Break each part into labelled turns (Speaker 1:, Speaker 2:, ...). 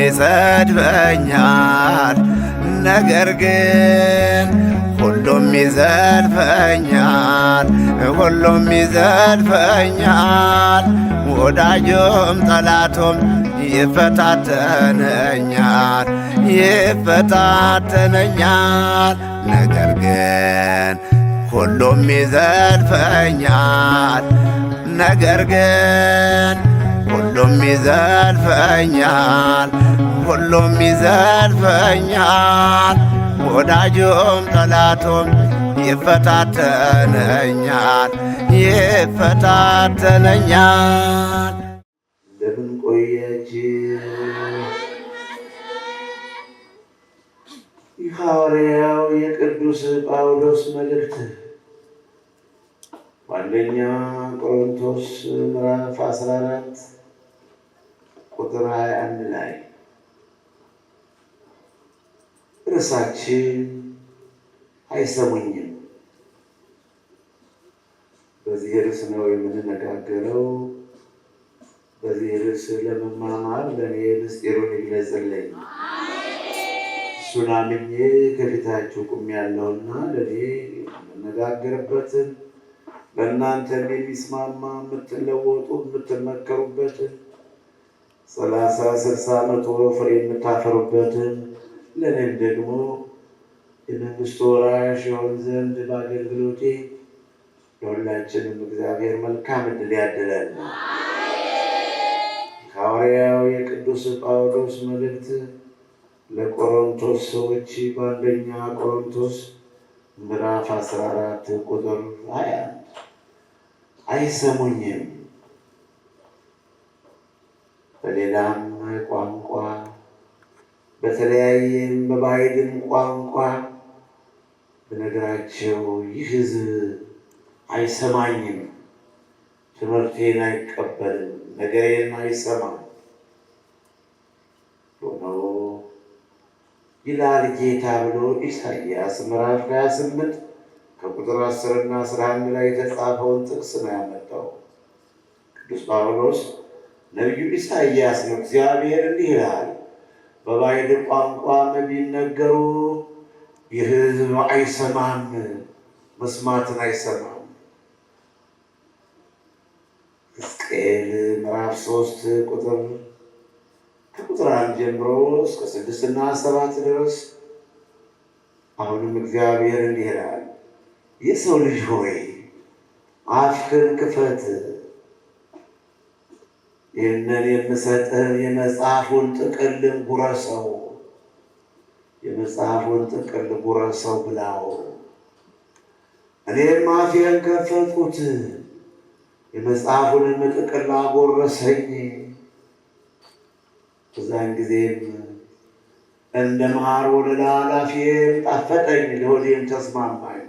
Speaker 1: ይሰድበኛል፣ ነገር ግን ሁሉም ይዘልፈኛል፣ ሁሉም ይዘልፈኛል። ወዳጁም ጠላቱም ይፈታተነኛል፣ ይፈታተነኛል። ነገር ግን ሁሉም ይዘልፈኛል፣ ነገር ግን ሁሉም ይዘልፈኛል፣ ሁሉም ይዘልፈኛል። ወዳጁም ጠላቱም ይፈታተነኛል፣ ይፈታተነኛል።
Speaker 2: እንደምን ቆያችሁ? የሐዋርያው የቅዱስ ጳውሎስ መልእክት በአንደኛ ቆሮንቶስ ምዕራፍ 14 ቁጥር 21 ላይ ርዕሳችን አይሰሙኝም። በዚህ ርዕስ ነው የምንነጋገረው። በዚህ ርዕስ ለመማማር ለእኔ ምስጢሩን ይግለጽልኝ። እሱን አምኜ ከፊታችሁ ቁሜያለሁና ለእኔ የምነጋገርበትን ለእናንተም የሚስማማ የምትለወጡ የምትመከሩበትን 30 60 መቶ ፍሬ የምታፈሩበትን ለእኔም ደግሞ የመንግሥቱ ወራሽ ይሆን ዘንድ በአገልግሎቴ ለሁላችንም እግዚአብሔር መልካም ዕድል ያድለን። ሐዋርያው የቅዱስ ጳውሎስ መልእክት ለቆሮንቶስ ሰዎች በአንደኛ ቆሮንቶስ ምዕራፍ 14 ቁጥር 21 አይሰሙኝም። በሌላም ቋንቋ በተለያየም በባዕድም ቋንቋ ብነግራቸው ይህ ሕዝብ አይሰማኝም፣ ትምህርቴን አይቀበልም፣ ነገሬን አይሰማም ሆኖ ይላል ጌታ ብሎ ኢሳይያስ ምዕራፍ 28 ከቁጥር 10 እና 11 ላይ የተጻፈውን ጥቅስ ነው ያመጣው ቅዱስ ጳውሎስ። ነቢዩ ኢሳይያስ ነው። እግዚአብሔር እንዲህ ይላል፣ በባዕድ ቋንቋም ቢነገሩ ይህ ሕዝብ አይሰማም፣ መስማትን አይሰማም። ሕዝቅኤል ምዕራፍ 3 ከቁጥር 1 ጀምሮ እስከ 6 እና 7 ድረስ አሁንም እግዚአብሔር እንዲህ ይላል፣ የሰው ልጅ ሆይ አፍህን ክፈት፣ ይህንን የምሰጥህን የመጽሐፉን ጥቅል ጉረሰው፣ የመጽሐፉን ጥቅል ጉረሰው ብላው። እኔም አፌን ከፈትኩት፣ የመጽሐፉንም ጥቅል አጎረሰኝ። በዛን ጊዜም እንደ ማር ወለላ አፌን ጣፈጠኝ፣ ለሆዴም ተስማማኝ።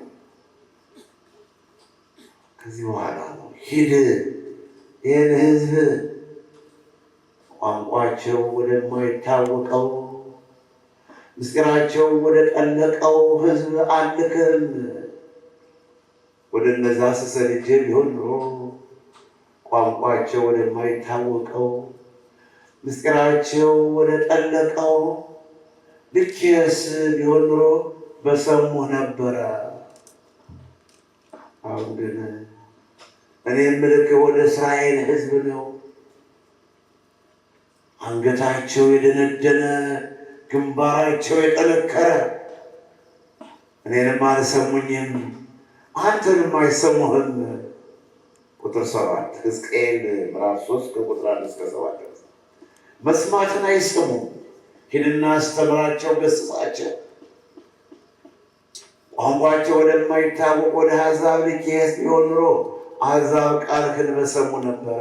Speaker 2: ከዚህ በኋላ ነው ሂድ ይህን ሕዝብ ቋንቋቸው ወደማይታወቀው ምስጢራቸው ወደ ጠለቀው ሕዝብ አልክም። ወደ እነዛ ስሰልጄ ቢሆን ኖሮ ቋንቋቸው ወደማይታወቀው ምስጢራቸው ወደ ጠለቀው ልኬስ ቢሆን ኖሮ በሰሙ ነበረ። አሁን ግን እኔ የምልክ ወደ እስራኤል ሕዝብ ነው። አንገታቸው የደነደነ ግንባራቸው የጠነከረ እኔንም አልሰሙኝም፣ አንተንም አይሰሙህም። ቁጥር 7 ሕዝቅኤል ምዕራፍ 3 ከቁጥር 1 እስከ 7 ድረስ መስማትን አይሰሙም። ሂድና አስተምራቸው፣ ገሥጻቸው። ቋንቋቸው ወደማይታወቅ ወደ አሕዛብ ልኬስ ቢሆን ኖሮ አሕዛብ ቃልህን በሰሙ ነበረ።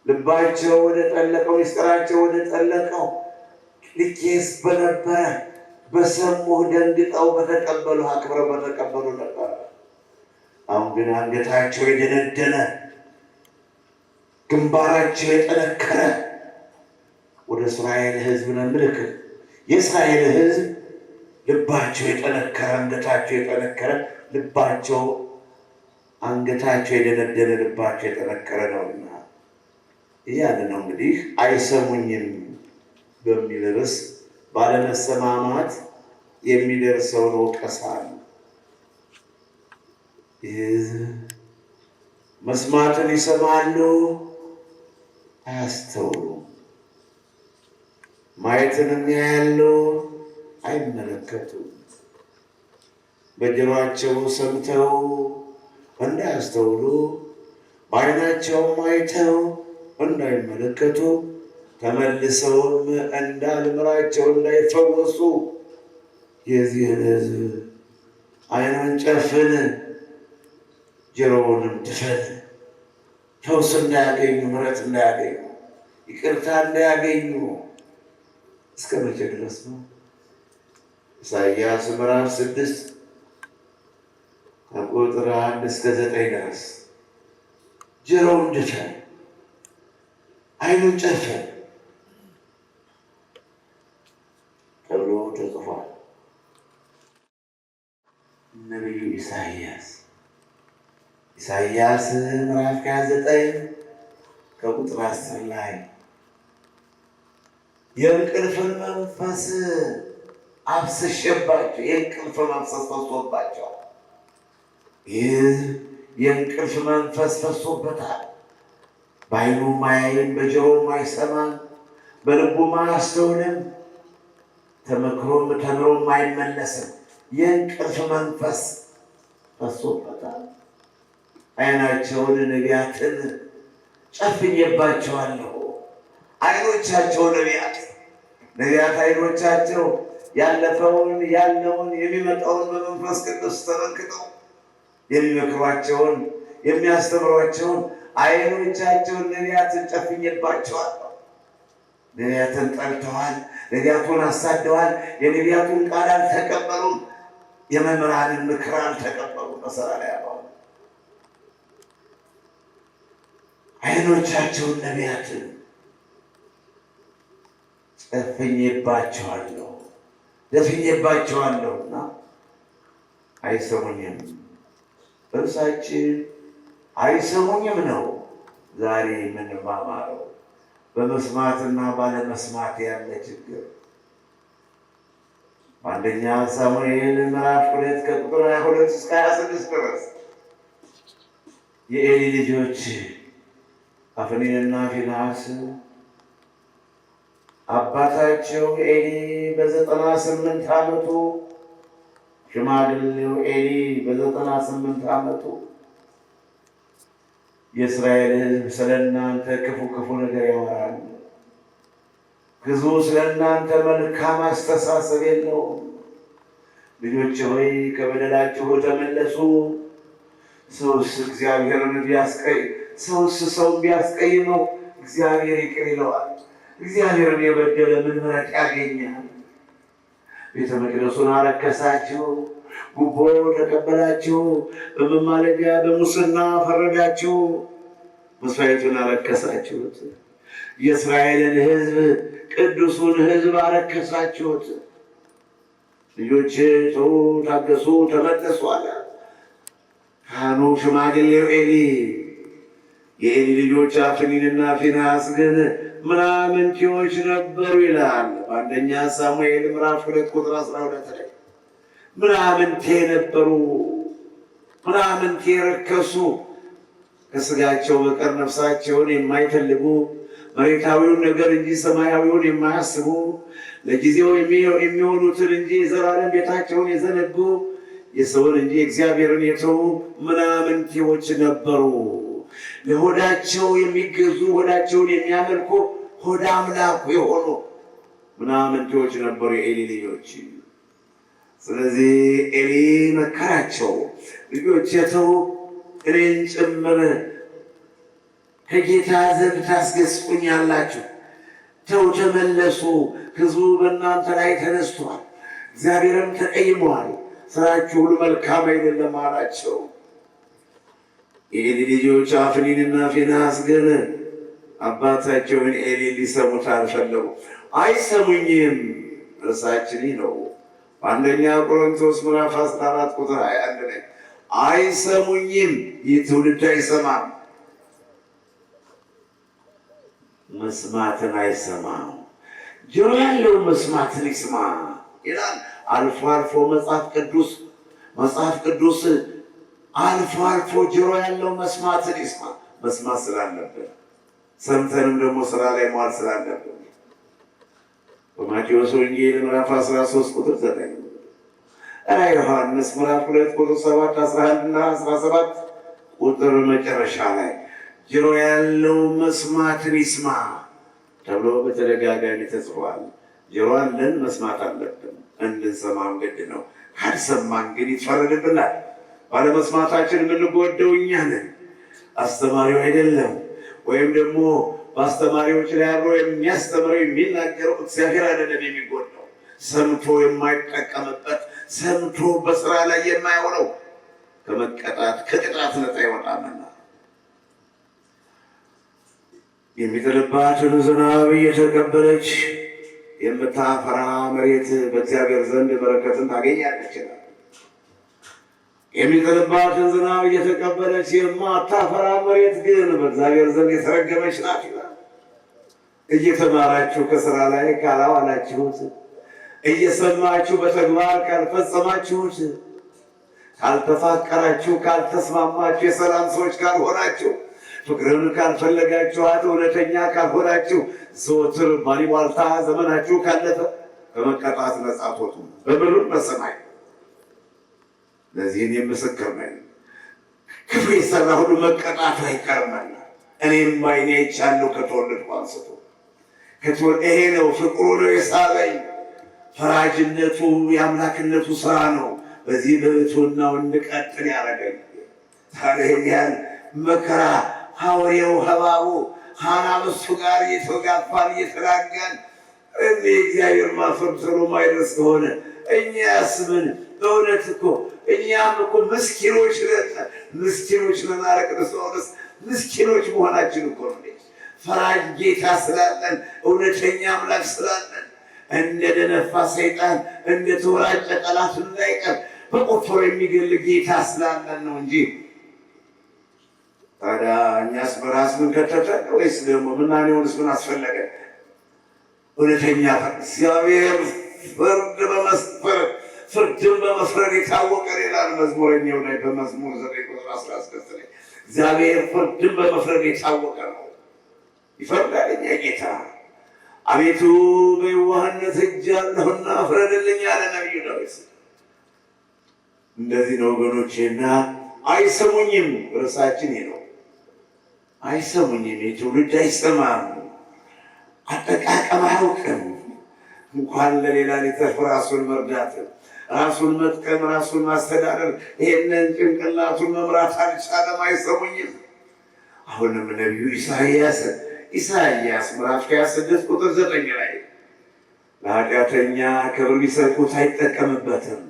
Speaker 2: ልባቸው ወደ ጠለቀው ምስጢራቸው ወደ ጠለቀው ልኬስ በነበረ በሰሙህ ደንግጠው በተቀበሉ አክብረው በተቀበሉ ነበረ። አሁን ግን አንገታቸው የደነደነ ግንባራቸው የጠነከረ ወደ እስራኤል ሕዝብ ነው ምልክ። የእስራኤል ሕዝብ ልባቸው የጠነከረ አንገታቸው የጠነከረ ልባቸው አንገታቸው የደነደነ ልባቸው የጠነከረ ነውና እያለ ነው እንግዲህ አይሰሙኝም በሚል ርዕስ ባለመሰማማት የሚደርሰውን ወቀሳ ነው። መስማትን ይሰማሉ፣ አያስተውሉም። ማየትንም ያያሉ፣ አይመለከቱም። በጆሮአቸው ሰምተው እንዳያስተውሉ፣ በዓይናቸውም አይተው እንዳይመለከቱ፣ ተመልሰውም እንዳልምራቸው እንዳይፈወሱ የዚህን ሕዝብ ዓይኑን ጨፍን፣ ጆሮውንም ድፈን፣ ፈውስ እንዳያገኙ፣ ምሕረት እንዳያገኙ፣ ይቅርታ እንዳያገኙ እስከ መቼ ድረስ ነው? ኢሳይያስ ምዕራፍ 6 ከቁጥር 1 እስከ 9 ድረስ ጆሮውን ድፈን፣ ዓይኑን ጨፍን ተብሎ ተጽፏል። ነቢዩ ኢሳይያስ ምዕራፍ 29 ከቁጥር 10 ላይ የእንቅልፍን መንፈስ አፍስሼባቸው፣ የእንቅልፍ መንፈስ ፈሶባቸው። ይህ የእንቅልፍ መንፈስ ፈሶበታል። በዓይኑ ማያይም፣ በጆሮም አይሰማም፣ በልቡም አያስተውልም፣ ተምሮም አይመለስም። የእንቅልፍ መንፈስ ፈሶበታል። ዓይናቸውን ነቢያትን ጨፍኜባቸዋለሁ። ዓይኖቻቸው ነቢያት ዓይኖቻቸው ያለፈውን፣ ያለውን፣ የሚመጣውን በመንፈስ ቅዱስ ተመልክተው የሚመክሯቸውን፣ የሚያስተምሯቸውን ዓይኖቻቸውን ነቢያትን ጨፍኜባቸዋለሁ። ነቢያትን ጠልተዋል፣ ነቢያቱን አሳደዋል። የነቢያቱን ቃል አልተቀበሉም፣ የመምህራንን ምክር አልተቀበሉም። መሰላል ያለው ዓይኖቻቸውን ነቢያትን ጨፍኜባቸዋለሁ፣ ደፍኜባቸዋለሁና አይሰሙኝም። እርሳችን አይሰሙኝም ነው ዛሬ የምንማማረው። በመስማትና ባለመስማት ያለ ችግር። በአንደኛ ሳሙኤል ምዕራፍ 2 ከቁጥር 22 እስከ 26 ድረስ የኤሊ ልጆች አፍኒንና ፊንሐስ አባታቸው ኤሊ በ98 ዓመቱ፣ ሽማግሌው ኤሊ በ98 ዓመቱ የእስራኤል ሕዝብ ስለ እናንተ ክፉ ነገር ያወራል። ሕዝቡ ስለ እናንተ መልካም አስተሳሰብ የለውም። ልጆች ሆይ ከበደላችሁ ተመለሱ። ሰውስ ሰው ቢያስቀይመው እግዚአብሔር ይቅር ይለዋል። እግዚአብሔርን የበደለ ምን ምሕረት ያገኛል? ቤተ መቅደሱን አረከሳችሁ፣ ጉቦ ተቀበላችሁ፣ በመማለጃ በሙስና ፈረዳችሁ፣ መስዋዕቱን አረከሳችሁት። የእስራኤልን ሕዝብ ቅዱሱን ሕዝብ አረከሳችሁት። ልጆች ተው፣ ታገሱ፣ ተመለሱ አለ ካህኑ ሽማግሌው ኤሊ። የኤሊ ልጆች አፍኒንና ፊንሐስ ግን ምናምንቴዎች ነበሩ ይላል በአንደኛ ሳሙኤል ምዕራፍ 2 ቁጥር 12 ላይ ምናምንቴ ነበሩ፣ ምናምንቴ ረከሱ፣ ከስጋቸው በቀር ነፍሳቸውን የማይፈልጉ፣ መሬታዊውን ነገር እንጂ ሰማያዊውን የማያስቡ፣ ለጊዜው የሚሆኑትን እንጂ የዘላለም ቤታቸውን የዘነጉ፣ የሰውን እንጂ እግዚአብሔርን የተዉ ምናምንቴዎች ነበሩ። ለሆዳቸው የሚገዙ፣ ሆዳቸውን የሚያመልኩ፣ ሆድ አምላኩ የሆኑ ምናምንቴዎች ነበሩ የኤሊ ልጆች። ስለዚህ ኤሊ መከራቸው፣ ልጆች ተው፣ እኔን ጭምር ከጌታ ዘንድ ታስገስቁኛላችሁ፣ ተው ተመለሱ፣ ሕዝቡ በእናንተ ላይ ተነስቷል፣ እግዚአብሔርም ተቀይመዋል፣ ስራችሁ ሁሉ መልካም አይደለም አላቸው። የኤሊ ልጆች አፍኒንና ፊንሐስ ግን አባታቸውን ኤሊ ሊሰሙት አልፈለጉ። አይሰሙኝም እርሳችን ነው በአንደኛ ቆሮንቶስ ምዕራፍ 14 ቁጥር 21 ላይ አይሰሙኝም። ይህ ትውልድ አይሰማም፣ መስማትን አይሰማም። ጆሮ ያለው መስማትን ይስማ ይላል። አልፎ አልፎ መጽሐፍ ቅዱስ አልፎ አልፎ ጆሮ ያለው መስማትን ይስማ። መስማት ስላለብን ሰምተንም ደግሞ ስራ ላይ መዋል ስላለብን በማቴዎስ ወንጌል ምዕራፍ 13 ቁጥር 9 ዮሐንስ ምዕራፍ 2 ቁጥር 7 11 እና 17 ቁጥር መጨረሻ ላይ ጆሮ ያለው መስማትን ይስማ ተብሎ በተደጋጋሚ ተጽፏል። ጆሮ አለን፣ መስማት አለብን። እንድንሰማም ግድ ነው። ካልሰማን ግን ይፈረድብናል። ባለመስማታችን የምንጎደው እኛ ነን፣ አስተማሪው አይደለም። ወይም ደግሞ በአስተማሪዎች ላይ አብሮ የሚያስተምረው የሚናገረው እግዚአብሔር አይደለም የሚጎዳው። ሰምቶ የማይጠቀምበት ሰምቶ በስራ ላይ የማይሆነው ከቅጣት ነፃ ይወጣልና የሚጥልባትን ዝናብ እየተቀበለች የምታፈራ መሬት በእግዚአብሔር ዘንድ በረከትን ታገኛለች። የሚጥልባትን ዝናብ እየተቀበለች የማታፈራ መሬት ግን በእግዚአብሔር ዘንድ የተረገመች ናት ይላል። እየተማራችሁ ከስራ ላይ ካላዋላችሁት፣ እየሰማችሁ በተግባር ካልፈጸማችሁት፣ ካልተፋቀራችሁ፣ ካልተስማማችሁ፣ የሰላም ሰዎች ካልሆናችሁ፣ ፍቅርን ካልፈለጋችኋት፣ እውነተኛ ካልሆናችሁ፣ ዘወትር ባሉባልታ ዘመናችሁ ካለፈ ከመቀጣት ነፃ አትወጡም በምድር በሰማይ። ለዚህን የምስክር ነኝ። ክፉ የሰራ ሁሉ መቀጣቱ አይቀርምና እኔም ባይኔ አይቻለሁ ከተወለድኩ አንስቶ። ይሄ ነው ፍቅሩ ነው የሳበኝ። ፈራጅነቱ የአምላክነቱ ስራ ነው በዚህ በትሕትናው እንድቀጥል ያደረገኝ። ታዲያ ያህል መከራ ሐዋርያው ሀባቡ ሐናምስቱ ጋር እየተጋፋን እየተላጋን እግዚአብሔር ማፈር ሰሎ ማይደርስ ከሆነ እኛ ያስብን። በእውነት እኮ እኛም እኮ ምስኪኖች ነን። አለ ቅዱስ ጳውሎስ ምስኪኖች መሆናችን እኮ ነው። ፈራጅ ጌታ ስላለን፣ እውነተኛ አምላክ ስላለን፣ እንደ ደነፋ ሰይጣን እንደ ተወራጨ ጠላት እንዳይቀር በቆፈር የሚገል ጌታ ስላለን ነው እንጂ ታዲያ እኛስ በራስ ምን ከተተን ወይስ ደግሞ ምናኔውንስ ምን አስፈለገ? እውነተኛ እግዚአብሔር ፍርድን በመፍረድ የታወቀ ይላል መዝሙረኛው ላይ በመዝሙር 9 ቁጥር 16 ላይ እግዚአብሔር ፍርድን በመፍረድ የታወቀ ነው። ይፈርዳል የእኛ ጌታ። አቤቱ በየዋህነት ሄጃለሁና ፍረድልኝ አለ ነቢዩ ዳዊት። እንደዚህ ነው ወገኖቼና አይሰሙኝም። ርዕሳችን ነው። አይሰሙኝም። የትውልድ አይሰማም። አጠቃቀም አያውቅም። እንኳን ለሌላ ሊተርፍ ራሱን መርዳት፣ ራሱን መጥቀም፣ ራሱን ማስተዳደር ይሄንን ጭንቅላቱን መምራት አልቻለም። አይሰሙኝም። አሁንም ነቢዩ ኢሳይያስ ምዕራፍ 26 ቁጥር 9 ላይ ለኃጢአተኛ ክብር ቢሰጡት አይጠቀምበትም፣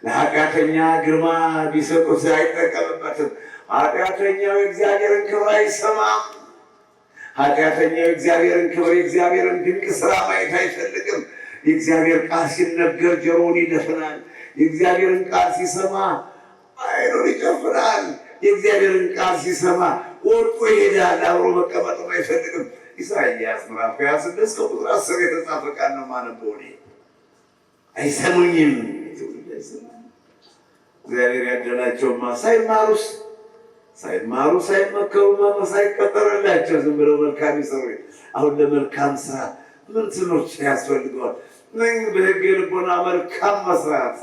Speaker 2: ለኃጢአተኛ ግርማ ቢሰጡት አይጠቀምበትም። ኃጢአተኛው የእግዚአብሔርን ክብር አይሰማም። ኃጢአተኛው የእግዚአብሔርን ክብር የእግዚአብሔርን ድንቅ ስራ ማየት አይፈልግም። የእግዚአብሔር ቃል ሲነገር ጆሮውን ይደፍናል። የእግዚአብሔርን ቃል ሲሰማ አይኑን ይጨፍናል። የእግዚአብሔርን ቃል ሲሰማ ወርጦ ይሄዳል። አብሮ መቀመጥም አይፈልግም። ኢሳይያስ ምዕራፍ 26 ከቁጥር 10 የተጻፈ ቃል ነው የማነበው እኔ። አይሰሙኝም። እግዚአብሔር ያደላቸውማ ሳይማሩ ሳይመከሩማ ሳይቀጠረላቸው ዝም ብለው መልካም ይሰሩ። አሁን ለመልካም ስራ ምን ትምህርት ያስፈልገዋል? ምን በሕገ ልቦና መልካም መስራት።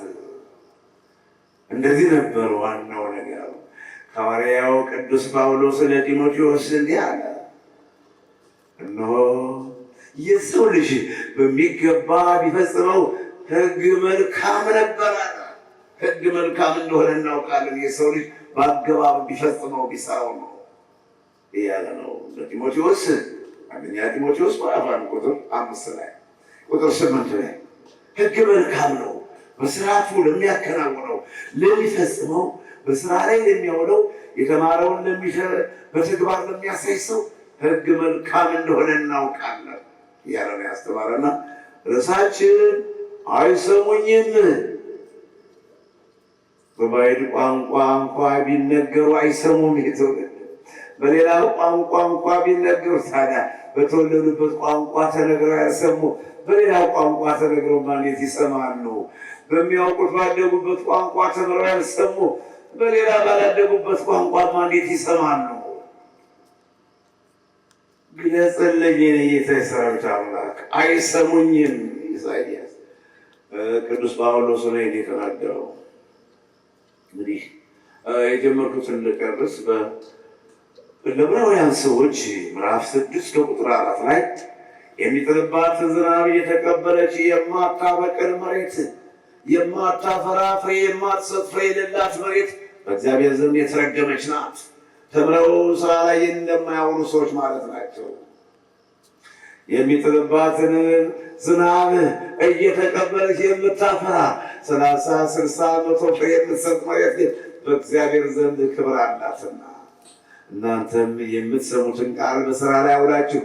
Speaker 2: እንደዚህ ነበር ዋናው ነገር። ሐዋርያው ቅዱስ ጳውሎስ ለጢሞቴዎስ እንዲህ አለ፣ እነሆ የሰው ልጅ በሚገባ ቢፈጽመው ሕግ መልካም ነበር አለ። ሕግ መልካም እንደሆነ እናውቃለን። የሰው ልጅ በአገባብ ቢፈጽመው ቢሰራው ነው እያለ ነው ለጢሞቴዎስ። አንደኛ ጢሞቴዎስ ምዕራፍ 1 ቁጥር 5 ላይ ቁጥር 8 ላይ ሕግ መልካም ነው በስርዓቱ ለሚያከናውነው ለሚፈጽመው፣ በስራ ላይ ለሚያውለው፣ የተማረውን በተግባር ለሚያሳይ ሰው ሕግ መልካም እንደሆነ እናውቃለን እያለ ነው ያስተማረና ርዕሳችን አይሰሙኝም። በባዕድ ቋንቋ እንኳ ቢነገሩ አይሰሙም። በሌላ ቋንቋ እንኳ ቢነገሩ ታዲያ በተወለዱበት ቋንቋ ተነግረው ያልሰሙ በሌላ ቋንቋ ተነግረው እንዴት ይሰማሉ? በሚያውቁት ባደጉበት ቋንቋ ተምረው ያልሰሙ በሌላ ባላደጉበት ቋንቋ እንዴት ይሰማሉ? ግለጽልኝ የጌታ የሠራዊት አምላክ። አይሰሙኝም። ኢሳይያስ ቅዱስ ጳውሎስ ነው የተናገረው። እንግዲህ የጀመርኩትን ልጨርስ። በዕብራውያን ሰዎች ምዕራፍ 6 ከቁጥር 4 ላይ የሚጥልባት ዝናብ የተቀበለች የማታበቅል መሬት፣ የማታፈራ ፍሬ የማትሰጥ ፍሬ የሌላት መሬት በእግዚአብሔር ዘንድ የተረገመች ናት። ተምረው ስራ ላይ እንደማያውሉ ሰዎች ማለት ናቸው። የሚጥልባትን ዝናብ እየተቀበለች የምታፈራ 30፣ 60፣ 100 ፍሬ የምትሰጥ መሬት ግን በእግዚአብሔር ዘንድ ክብር አላትና እናንተም የምትሰሙትን ቃል በስራ ላይ አውላችሁ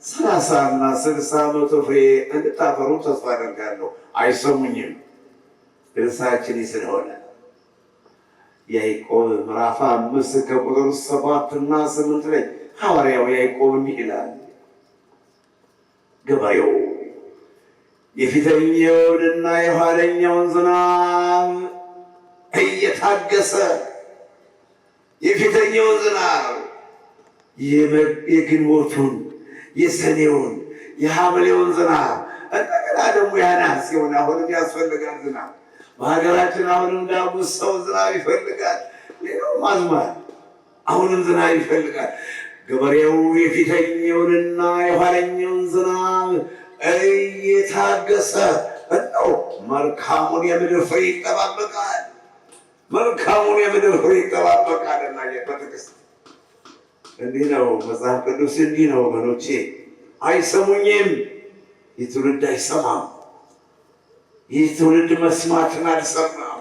Speaker 2: 30 እና 60፣ 100 ፍሬ እንድታፈሩ ተስፋ አደርጋለሁ። አይሰሙኝም እርሳችን ስለሆነ ያዕቆብ ምዕራፍ 5 ከቁጥር 7 እና 8 ላይ ሐዋርያው ያዕቆብ እንዲህ ይላል፣ ገበሬው የፊተኛውንና የኋለኛውን ዝናብ እየታገሰ የፊተኛውን ዝናብ የግንቦቱን፣ የሰኔውን፣ የሐምሌውን ዝናብ እንደገና ደግሞ የነሐሴውን አሁንም ያስፈልጋል ዝናብ። በሀገራችን አሁንም ዳጉሳው ዝናብ ይፈልጋል። ሌላው ማዝማር አሁንም ዝናብ ይፈልጋል። ገበሬው የፊተኛውንና የኋለኛውን ዝናብ እየታገሰ ነው መልካሙን የምድር ፍሬ ይጠባበቃል። መልካሙን የምድር ፍሬ ይጠባበቃል። እና በትዕግስት እንዲህ ነው መጽሐፍ ቅዱስ እንዲህ ነው ወገኖቼ። አይሰሙኝም። ይህ ትውልድ አይሰማም። ይህ ትውልድ መስማትን አልሰማም።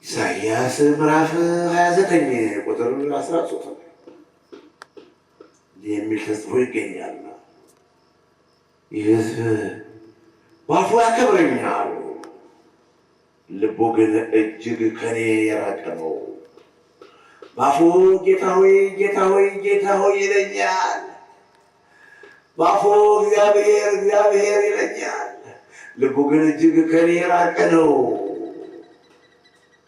Speaker 2: ኢሳይያስ ምዕራፍ 29 ቁጥር 13 የሚል ተጽፎ ይገኛል። ይህ ሕዝብ በአፉ ያከብረኛል፣ ልቡ ግን እጅግ ከኔ የራቀ ነው። በአፉ ጌታ ሆይ ጌታ ሆይ ጌታ ሆይ ይለኛል። በአፉ እግዚአብሔር እግዚአብሔር ይለኛል፣ ልቡ ግን እጅግ ከኔ የራቀ ነው።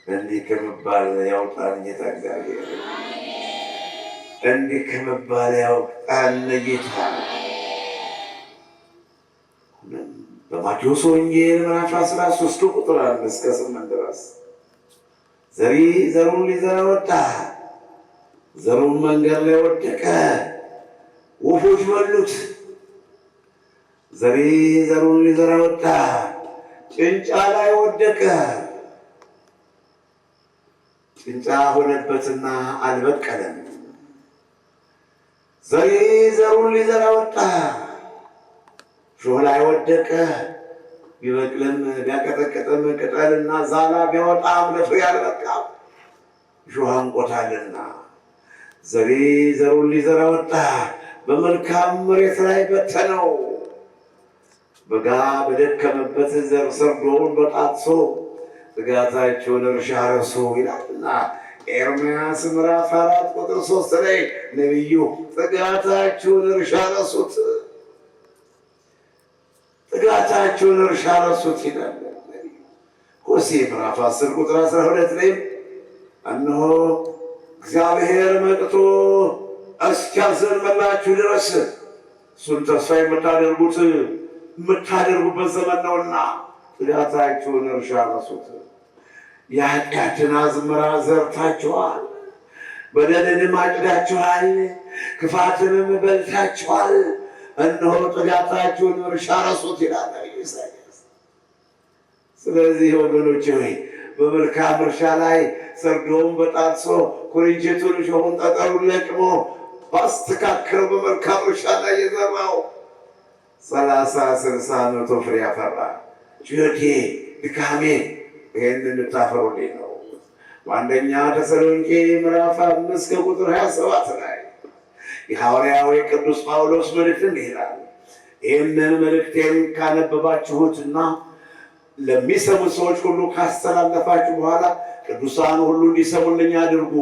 Speaker 2: እንዲህ ከመባል ያውጣን ጌታ እግዚአብሔር። እንዲህ ከመባል ያውጣን ጌታ። በማቴዎስ ወንጌል ምዕራፍ 13 ቁጥር 1 እስከ 8 ድረስ ዘሪ ዘሩን ሊዘራ ወጣ፣ ዘሩን መንገድ ላይ ወደቀ፣ ወፎች በሉት። ዘሪ ዘሩን ሊዘራ ወጣ፣ ጭንጫ ላይ ወደቀ፣ ጭንጫ ሆነበትና አልበቀለም። ዘሪ ዘሩን ሊዘራ ወጣ፣ ሾህ ላይ ወደቀ፣ ቢበቅልም ቢያቀጠቅጥም ቅጠልና ዛላ ቢያወጣም ለፍሬ አልበቃም፣ እሾህ አንቆታልና። ዘሪ ዘሩን ሊዘራ ወጣ፣ በመልካም መሬት ላይ በተነው። በጋ በደከመበት ዘር ሰርዶውን በጣጥሶ ትጋታቸውን እርሻ ረሱ ይላልና ኤርምያስ ምዕራፍ 4 ቁጥር 3 ላይ ነቢዩ ትጋታቸውን እርሻ ረሱት፣ ትጋታቸውን እርሻ ረሱት ይላል። ሆሴዕ ምዕራፍ 10 ቁጥር 12 ላይ እነሆ እግዚአብሔር መጥቶ እስኪያዘንመላችሁ ድረስ እሱን ተስፋ የምታደርጉበት ዘመን ነውና ትጋታችሁን እርሻ ረሱት። የኃጢአትን አዝመራ ዘርታችኋል፣ በደልንም አጭዳችኋል፣ ክፋትንም በልታችኋል። እነሆ ትጋታችሁን እርሻ ረሱት ይላል ኢሳይያስ። ስለዚህ ወገኖች ሆይ በመልካም እርሻ ላይ ሰርዶውን በጣጥሶ ኩርንችቱን እሾሁን ጠጠሩን ለቅሞ ባስተካከለው በመልካም እርሻ ላይ የዘራው 30፣ 60፣ 100 ፍሬ ያፈራ። ጩኸቴ ድካሜ ይህንን እንድታፈሩልኝ ነው። በአንደኛ ተሰሎንቄ ምዕራፍ 5 ከቁጥር 27 ላይ የሐዋርያው ቅዱስ ጳውሎስ መልእክት ይላል። ይህንን መልእክቴን ካነበባችሁትና ለሚሰሙት ሰዎች ሁሉ ካስተላለፋችሁ በኋላ ቅዱሳን ሁሉ እንዲሰሙልኝ አድርጉ፣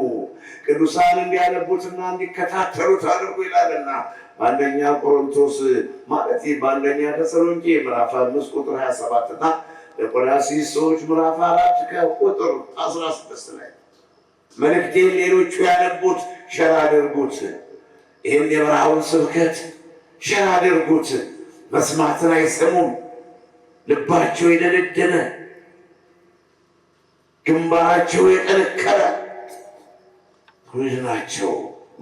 Speaker 2: ቅዱሳን እንዲያነቡትና እንዲከታተሉት አድርጉ ይላልና በአንደኛ ቆሮንቶስ ማለት በአንደኛ ተሰሎንቄ ምዕራፍ 5 ቁጥር 27 እና ለቆላስይስ ሰዎች ምዕራፍ 4 ከቁጥር 16 ላይ መልእክቴን ሌሎቹ ያነቡት ሸር አድርጉት። ይህን የበረሃውን ስብከት ሸር አድርጉት። መስማትን አይሰሙም፣ ልባቸው የደነደነ ግንባራቸው የጠነከረ ትውልድ ናቸው።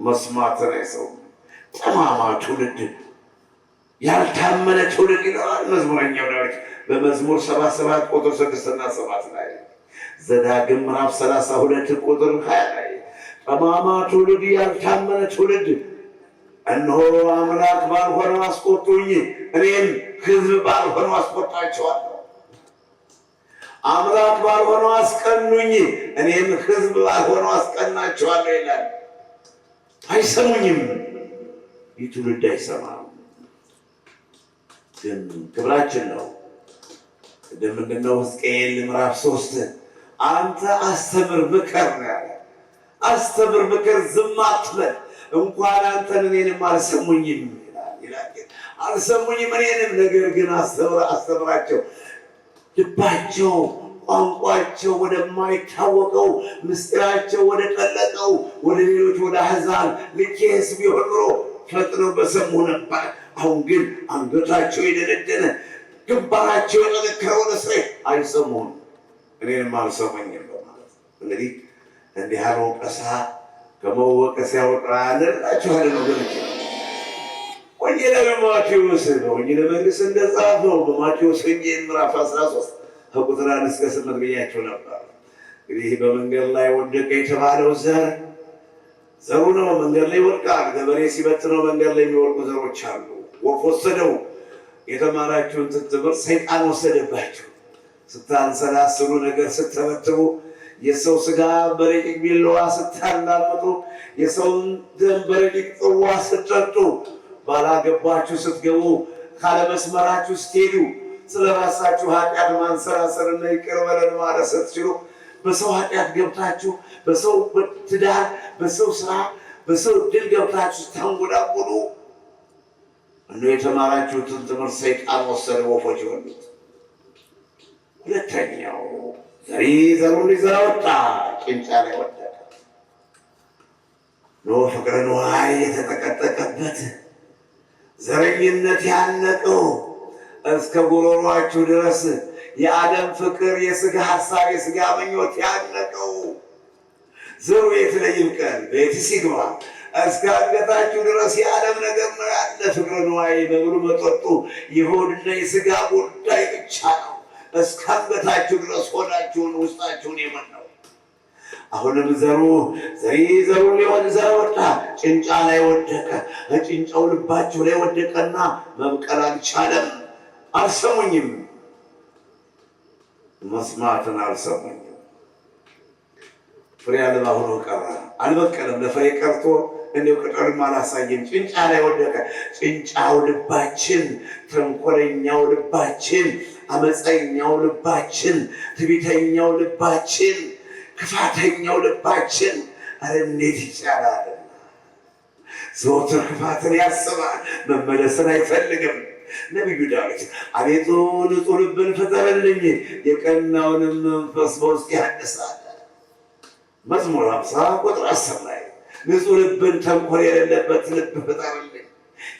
Speaker 2: መስማትን አይሰሙም። ጠማማ ትውልድ፣ ያልታመነ ትውልድ ይለዋል መዝሙረኛው ዳዊት በመዝሙር 77 ቁጥር 6 እና 7 ላይ። ዘዳግም ምዕራፍ 32 ቁጥር 20 ላይ ጠማማ ትውልድ፣ ያልታመነ ትውልድ እነሆ አምላክ ባልሆነው አስቆጡኝ፣ እኔም ሕዝብ ባልሆነው አስቆጣቸዋለሁ። አምላክ ባልሆነው አስቀኑኝ፣ እኔም ሕዝብ ባልሆነው አስቀናቸዋለሁ ይላል። አይሰሙኝም። ይህ ትውልድ አይሰማም። ግን ክብራችን ነው። እንደምንድነው ሕዝቅኤል ምዕራፍ 3 አንተ አስተምር ምከር ነው ያለ። አስተምር ምከር፣ ዝም አትበል። እንኳን አንተን እኔንም አልሰሙኝም ይላል። አልሰሙኝም እኔንም፣ ነገር ግን አስተምራቸው። ልባቸው ቋንቋቸው ወደማይታወቀው ምስጢራቸው ወደ ጠለቀው ወደ ሌሎች ወደ አሕዛብ ልኬስ ቢሆን ኖሮ ፈጥነው በሰሙ ነበር። አሁን ግን አንገታቸው የደነደነ ግንባራቸው የጠነከረው ነስሬ አይሰሙም፣ እኔንም አልሰሙኝም በማለት እንግዲህ እንዲህ ያለ ወቀሳ ከመወቀስ ያወጣል እላችኋለሁ ወገኖቼ። ወንጌላዊ ማቴዎስ በወንጌለ መንግሥት እንደጻፈው በማቴዎስ ወንጌል ምዕራፍ 13 ከቁጥር 1 እስከ 8 ብያቸው ነበር። እንግዲህ በመንገድ ላይ ወደቀ የተባለው ዘሩ ነው። መንገድ ላይ ይወድቃል። ገበሬ ሲበትነው መንገድ ላይ የሚወድቁ ዘሮች አሉ። ወፍ ወሰደው። የተማራችሁን ትምህርት ሰይጣን ወሰደባችሁ። ስታንሰላስሉ ነገር ስትተበትቡ፣ የሰው ስጋ በረቂቅ ቢላዋ ስታላምጡ፣ የሰውን ደም በረቂቅ ጽዋ ስትጠጡ፣ ባላገባችሁ ስትገቡ፣ ካለመስመራችሁ ስትሄዱ፣ ስለ ራሳችሁ ኃጢአት ማንሰራሰርና ይቅር በለን ማለት ስትችሉ፣ በሰው ኃጢአት ገብታችሁ፣ በሰው ትዳር፣ በሰው ስራ፣ በሰው ድል ገብታችሁ ስታንጎዳጉዱ እነ የተማራችሁትን ትምህርት ሰይጣን ወሰደ፣ ወፎች ይወሉት። ሁለተኛው ዘሪ ዘሩን ሊዘራ ወጣ፣ ጭንጫ ላይ ወደቀ። ኖህ ፍቅረ ንዋይ የተጠቀጠቀበት ዘረኝነት ያነቀው እስከ ጉሮሯችሁ ድረስ የዓለም ፍቅር፣ የሥጋ ሐሳብ፣ የሥጋ ምኞት ያነቀው ዘሩ የት ላይ ይብቀል? ቤትስ ይግባ? እስከ አንገታችሁ ድረስ የዓለም ነገር ነው ያለ። ፍቅረ ንዋይ መብሉ መጠጡ የሆድና የሥጋ ጉዳይ ብቻ ነው። እስከ አንገታችሁ ድረስ ሆዳችሁን ውስጣችሁን የመናው። አሁንም ዘሩን ሊሆን ዘራ ወጣ፣ ጭንጫ ላይ ወደቀ። ጭንጫው ልባችሁ ላይ ወደቀና መብቀል አልቻለም። አልሰሙኝም፣ መስማትን አልሰሙኝም። ፍሬ አልባ ሆኖ ቀረ፣ አልበቀለም። ለፍሬ ቀርቶ እንዲሁ ቅጠልም አላሳየም። ጭንጫ ላይ ወደቀ። ጭንጫው ልባችን፣ ተንኮለኛው ልባችን፣ አመፀኛው ልባችን፣ ትዕቢተኛው ልባችን፣ ክፋተኛው ልባችን አረ እንዴት ይቻላል! ዘወትር ክፋትን ያስባል፣ መመለስን አይፈልግም። ነቢዩ ዳዊት አቤቱ ንጹሕ ልብን ፍጠርልኝ፣ የቀናውንም መንፈስ በውስጤ ያድሳል። መዝሙር 50 ቁጥር 10 ላይ ንጹሕ ልብን፣ ተንኮል የሌለበት ልብ ፍጠርልኝ፣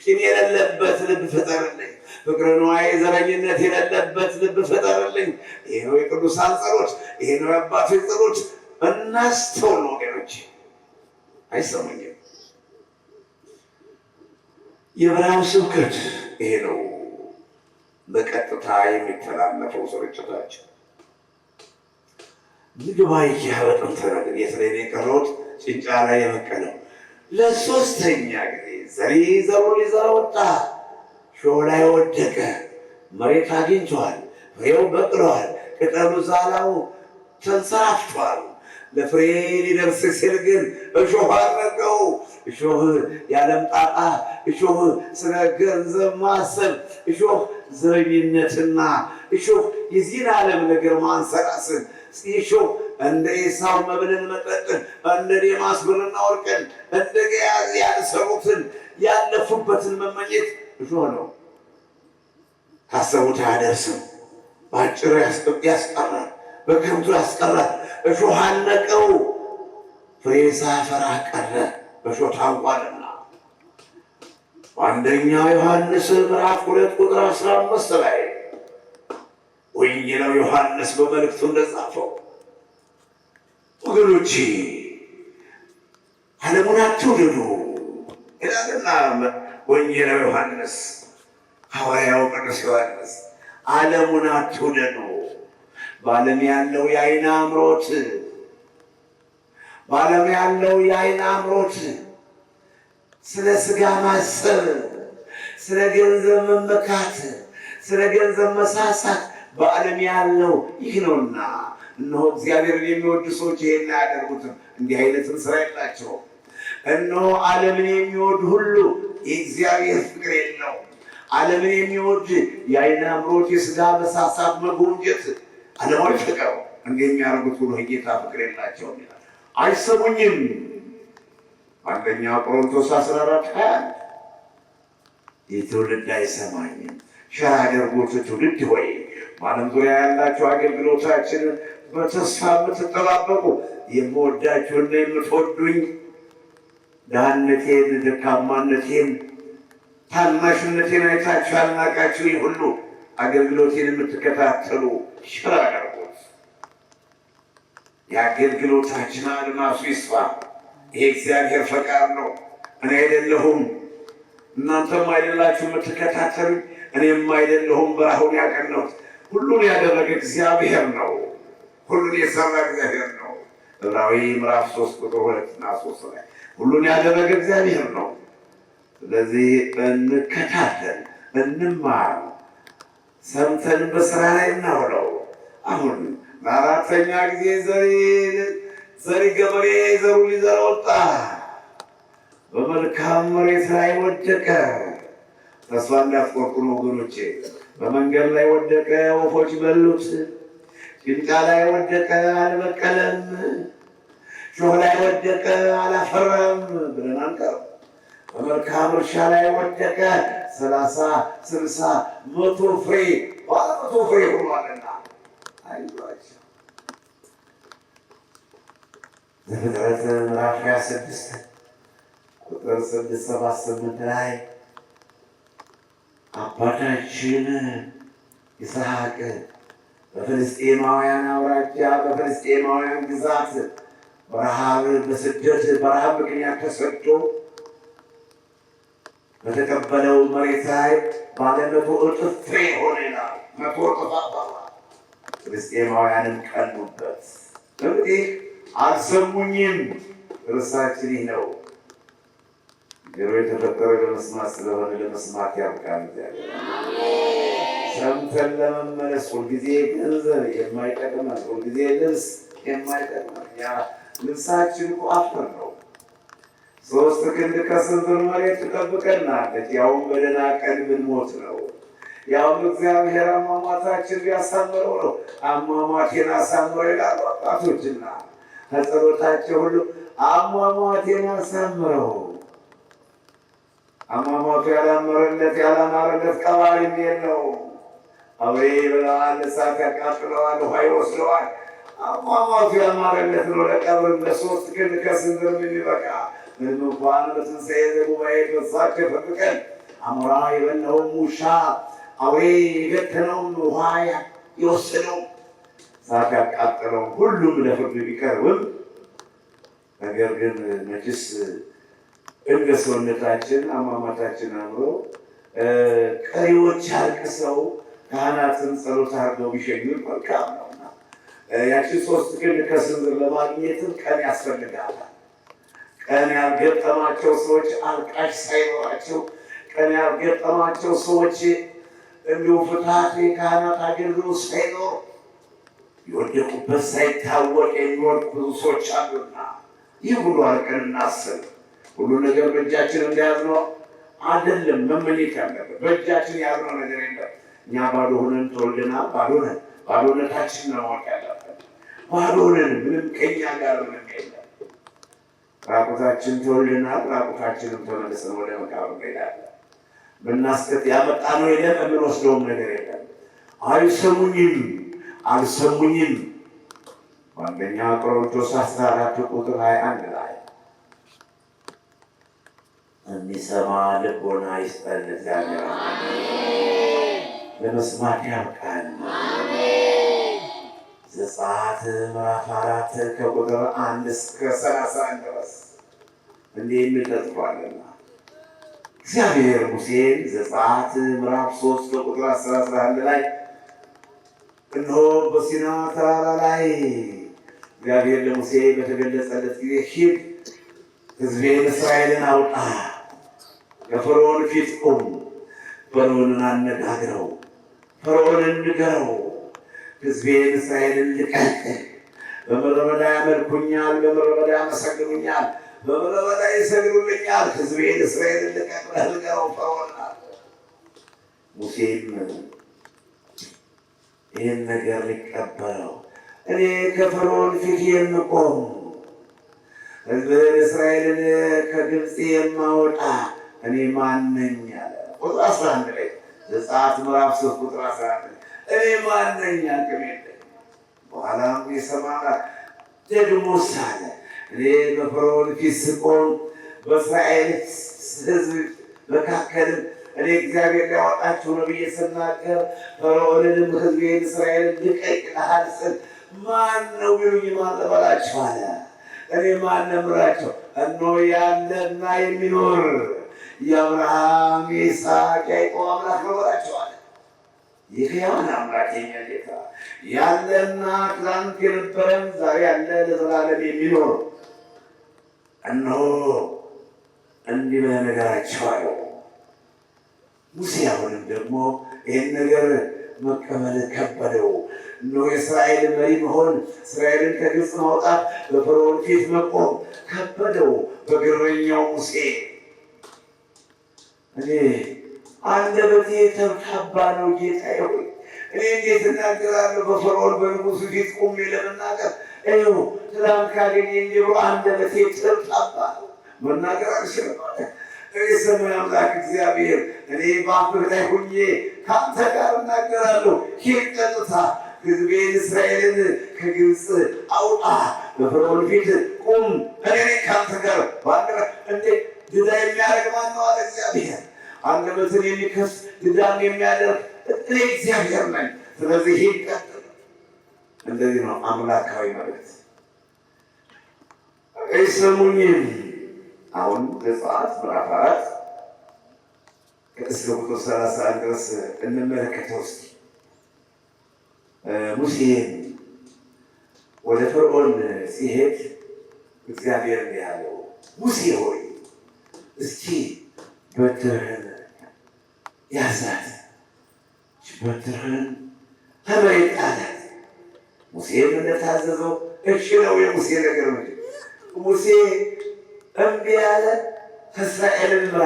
Speaker 2: ቂም የሌለበት ልብ ፍጠርልኝ፣ ፍቅረ ንዋይ ዘረኝነት የሌለበት ልብ ፍጠርልኝ። ይሄ ነው የቅዱሳን ጸሎት፣ ይሄ ነው የአባቶች ጸሎት። እናስተውል ወገኖች። አይሰሙኝም። የብርሃን ስብከት ይሄ ነው፣ በቀጥታ የሚተላለፈው ስርጭታችን። ምግብ አይኪያ በጥንተ ነገር የት ላይ ነው የቀረሁት? ጭንጫ ላይ የበቀለው። ለሶስተኛ ጊዜ ዘሩን ሊዘራ ወጣ፣ ሾህ ላይ ወደቀ። መሬት አግኝቷል፣ ፍሬው በቅሏል፣ ቅጠሉ ዛላው ተንሰራፍቷል። ለፍሬ ሊደርስ ሲል ግን እሾህ አረገው። እሾህ የዓለም ጣጣ፣ እሾህ ስለ ገንዘብ ማሰብ፣ እሾህ ዘረኝነትና እሾህ የዚህን ዓለም ነገር ማንሰራስን ሲሾው እንደ ኤሳው መብልን መጠጥን እንደ ዴማስ ብርና ወርቅን እንደ ገያዝ ያልሰሩትን ያለፉበትን መመኘት እሾህ ነው። ካሰቡት አያደርስም። በአጭሩ ያስቀራል፣ በከንቱ ያስቀራል። እሾህ አነቀው፣ ፍሬ ሳያፈራ ቀረ፣ በእሾህ ታንቋልና። በአንደኛ ዮሐንስ ምዕራፍ 2 ቁጥር 15 ላይ ወንጌላዊ ዮሐንስ በመልእክቱ እንደጻፈው ወገኖቼ ዓለሙን አትውደዱ ይላልና ወንጌላዊ ዮሐንስ፣ ሐዋርያው ቅዱስ ዮሐንስ ዓለሙን አትውደዱ። በዓለም ያለው የዓይን አምሮት በዓለም ያለው የዓይን አምሮት፣ ስለ ሥጋ ማሰብ፣ ስለ ገንዘብ መመካት፣ ስለ ገንዘብ መሳሳት በዓለም ያለው ይህ ነውና፣ እነሆ እግዚአብሔርን የሚወዱ ሰዎች ይሄን አያደርጉትም። እንዲህ አይነትን ስራ የላቸውም። እነሆ ዓለምን የሚወድ ሁሉ የእግዚአብሔር ፍቅር የለው። ዓለምን የሚወድ የዓይን አምሮት፣ የሥጋ መሳሳት፣ መጎምጀት፣ ዓለማዊ ፍቅር እንዲህ የሚያደርጉት ሁሉ የጌታ ፍቅር የላቸውም ይላል። አይሰሙኝም። አንደኛ ቆሮንቶስ 14:21 ይህ ትውልድ አይሰማኝም። ሸራ አድርጎት ትውልድ ሆይ በዓለም ዙሪያ ያላችሁ አገልግሎታችንን በተስፋ የምትጠባበቁ የምወዳችሁና የምትወዱኝ ድህነቴን፣ ደካማነቴን፣ ታናሽነቴን አይታችሁ ያልናቃችሁ ይህ ሁሉ አገልግሎቴን የምትከታተሉ ሸራ አድርጎት። የአገልግሎታችን አድማሱ ይስፋ። ይሄ እግዚአብሔር ፈቃድ ነው። እኔ አይደለሁም፣ እናንተም አይደላችሁ የምትከታተሉኝ፣ እኔም አይደለሁም በረሃውን ያቀናሁት። ሁሉን ያደረገ እግዚአብሔር ነው። ሁሉን የሰራ እግዚአብሔር ነው። ዕብራዊ ምዕራፍ 3 ቁጥር 2 እና 3 ላይ ሁሉን ያደረገ እግዚአብሔር ነው። ስለዚህ እንከታተል፣ እንማር፣ ሰምተን በስራ ላይ እናውለው። አሁን ለአራተኛ ጊዜ ዘሪ ገበሬ ዘሩ ሊዘራ ወጣ። በመልካም መሬት ላይ ወደቀ። ተስፋ እንዳትቆርጡ ነው ወገኖቼ። በመንገድ ላይ ወደቀ፣ ወፎች በሉት። ጭንጫ ላይ ወደቀ፣ አልበቀለም። ሾህ ላይ ወደቀ፣ አላፈራም ብለን አንቀርም። በመልካም እርሻ ላይ ወደቀ፣ 30፣ 60፣ 100 ፍሬ 100 ፍሬ ሆኗልና አይዟቸው። ዘፍጥረት ምዕራፍ 26 ቁጥር 6፣ 7፣ 8 ላይ አባታችን ይስሐቅ በፍልስጤማውያን አውራጃ በፍልስጤማውያን ግዛት በረሃብ ምክንያት ተሰዶ በተቀበለው መሬት ላይ ባለ 100 እጥፍ ፍሬ ሆነ ይላል። 100 እጥፍ አባባ። ፍልስጤማውያንን ቀኑበት። እንግዲህ አልሰሙኝም። ርዕሳችን ይህ ነው። ጆሮ የተፈጠረ ለመስማት ስለሆነ ለመስማት ያብቃን። ሰምተን ለመመለስ ሁልጊዜ ገንዘብ የማይጠቅመን፣ ሁልጊዜ ልብስ የማይጠቅመን። ያ ልብሳችን እኮ አፈር ነው። 3 ክንድ ከስንዝር መሬት ትጠብቀናለች። ያውም በደህና ቀን ብንሞት ነው። ያውም እግዚአብሔር አሟሟታችን ቢያሳምረው ነው። አሟሟቴን አሳምረው ይላሉ አባቶችና ከጸሎታቸው ሁሉ አሟሟቴን አሳምረው። አሟሟቱ ያላማረለት ቀባሪ የለው። አውሬ ይበላዋል፣ እሳት ያቃጥለዋል፣ ውሃ ይወስደዋል። አሟሟቱ ያማረለት ነው። ለቀብር ለ3 ክንድ ከስንዝር የሚበቃ ምንም እንኳን በትንሣኤ ዘጉባኤ በሳቸው ፈቅቀን አሞራ የበላውን ውሻ፣ አውሬ የገተነውን ውሃ የወሰደው፣ እሳት ያቃጠለው ሁሉም ለፍርድ ቢቀርብም ነገር ግን መችስ እንደ ሰውነታችን አሟሟታችን አምሮ ቀሪዎች አልቅሰው ካህናትን ጸሎት አድርገው ቢሸኙን መልካም ነውና ያችን 3 ክንድ ከስንዝር ለማግኘትም ቀን ያስፈልጋል። ቀን ያልገጠማቸው ሰዎች አልቃሽ ሳይኖራቸው፣ ቀን ያልገጠማቸው ሰዎች እንዲሁ ፍትሐት የካህናት አገልግሎት ሳይኖር የወደቁበት ሳይታወቅ የሚወድቁ ብዙ ሰዎች አሉና ይህ ሁሉ አርቀን እናስብ። ሁሉ ነገር በእጃችን እንደያዝነው አይደለም መመኘት ያለበት። በእጃችን ያዝነው ነገር የለም። እኛ ባዶ ሆነን ተወልደናል፣ ባዶ ነን። ባዶነታችን ነው ማወቅ ያለብን። ባዶ ነን። ምንም ከኛ ጋር ምንም የለም። ራቁታችን ተወልደናል። ራቁታችንም ተመልሰን ወደ መቃብር እንሄዳለን። ብናስከት ያመጣነው የለም፣ የምንወስደውም ነገር የለም። አይሰሙኝም፣ አልሰሙኝም። አንደኛ ቆሮንቶስ 14 ቁጥር 21 ላይ የሚሰማ ልቦና ይስጠን እግዚአብሔር። ለመስማት ያብቃን። ዘጸአት ምዕራፍ 4 ከቁጥር 1 እስከ 31 ድረስ እንዲህ የሚል ተጽፏልና እግዚአብሔር ሙሴን ዘጸአት ምዕራፍ 3 ከቁጥር 11 ላይ እነሆ በሲና ተራራ ላይ እግዚአብሔር ለሙሴ በተገለጸለት ጊዜ ሂድ፣ ሕዝቤን እስራኤልን አውጣ፣ ከፈርዖን ፊት ቁም፣ ፈርዖንን አነጋግረው፣ ፈርዖንን ንገረው፣ ሕዝቤን እስራኤልን ልቀቅ። በምድረ በዳ ያመልኩኛል፣ በምድረ በዳ ያመሰግኑኛል፣ በምድረ በዳ ይሰግዱልኛል። ሕዝቤን እስራኤልን ልቀቅ ብለህ ንገረው ፈርዖን አለ። ሙሴም ይህን ነገር ሊቀበለው እኔ ከፈርዖን ፊት የምቆም ሕዝብህን እስራኤልን ከግብፅ የማወጣ እኔ ማን ነኝ አለ። ቁጥር 11 ላይ ዘጸአት ምዕራፍ 3 ቁጥር 11 እኔ ማን ነኝ አቅም የለኝም። በኋላም የሰማራ ደግሞ ሳለ እኔ በፈርዖን ፊት ስቆም በእስራኤል ሕዝብ መካከልም እኔ እግዚአብሔር ሊያወጣችሁ ነው ብዬ ስናገር ፈርዖንንም ሕዝቤን እስራኤልን ልቀቅ እልሃል ስል ማን ነው ቢሉኝ ማን ልበላችሁ አለ። እኔ ማን ነው የምላቸው? እነሆ ያለና የሚኖር የአብርሃም የይስሐቅ ያዕቆብ አምላክ ነው በላቸው አለ። የሕያዋን አምላክ የኛ ጌታ ያለና ትናንት የነበረን ዛሬ ያለ ለዘላለም የሚኖር እነሆ እንዲህ ብለህ ንገራቸው አለው። ሙሴ አሁንም ደግሞ ይህን ነገር መቀበል ከበደው። እነሆ የእስራኤል መሪ መሆን፣ እስራኤልን ከግብፅ ማውጣት፣ በፈርዖን ፊት መቆም ከበደው በግረኛው ሙሴ። እኔ አንደበቴ ተብታባ ነው ጌታዬ ሆይ፣ እኔ እንዴት እናገራለሁ? በፈርዖን በንጉሱ ፊት ቆሜ ለመናገር ይኸው ትናንት ካገኘኝ ጀምሮ አንደበቴ ተብታባ ነው፣ መናገር አልችልም አለ። የሰማይ አምላክ እግዚአብሔር እኔ በአፍህ ላይ ሁኜ ከአንተ ጋር እናገራለሁ። ሂድ ቀጥታ ሕዝቤን እስራኤልን ከግብፅ አውጣ፣ በፈርዖን ፊት ቁም፣ እኔ ከአንተ ጋር ባንዲራ እንዴ ድዳ የሚያደርግ ማነው አለ እግዚአብሔር። አንደበትን የሚከፍት ድዳም የሚያደርግ እኔ እግዚአብሔር ነኝ። ስለዚህ ሂድ ቀጥል። እንደዚህ ነው አምላካዊ መልእክት። አይሰሙኝም። አሁን ዘጸአት ምዕራፍ 4 እስከ ቁጥር 31 ድረስ እንመለከተው እስኪ። ሙሴ ወደ ፈርዖን ሲሄድ እግዚአብሔር ያለው ሙሴ ሆይ እስኪ በትርህን ያዛት፣ በትርህን ከመሬት ጣላት። ሙሴም እንደታዘዘው እሺ ነው የሙሴ ነገር ነው። ሙሴ እምቢ ያለ እስራኤልን ምራ፣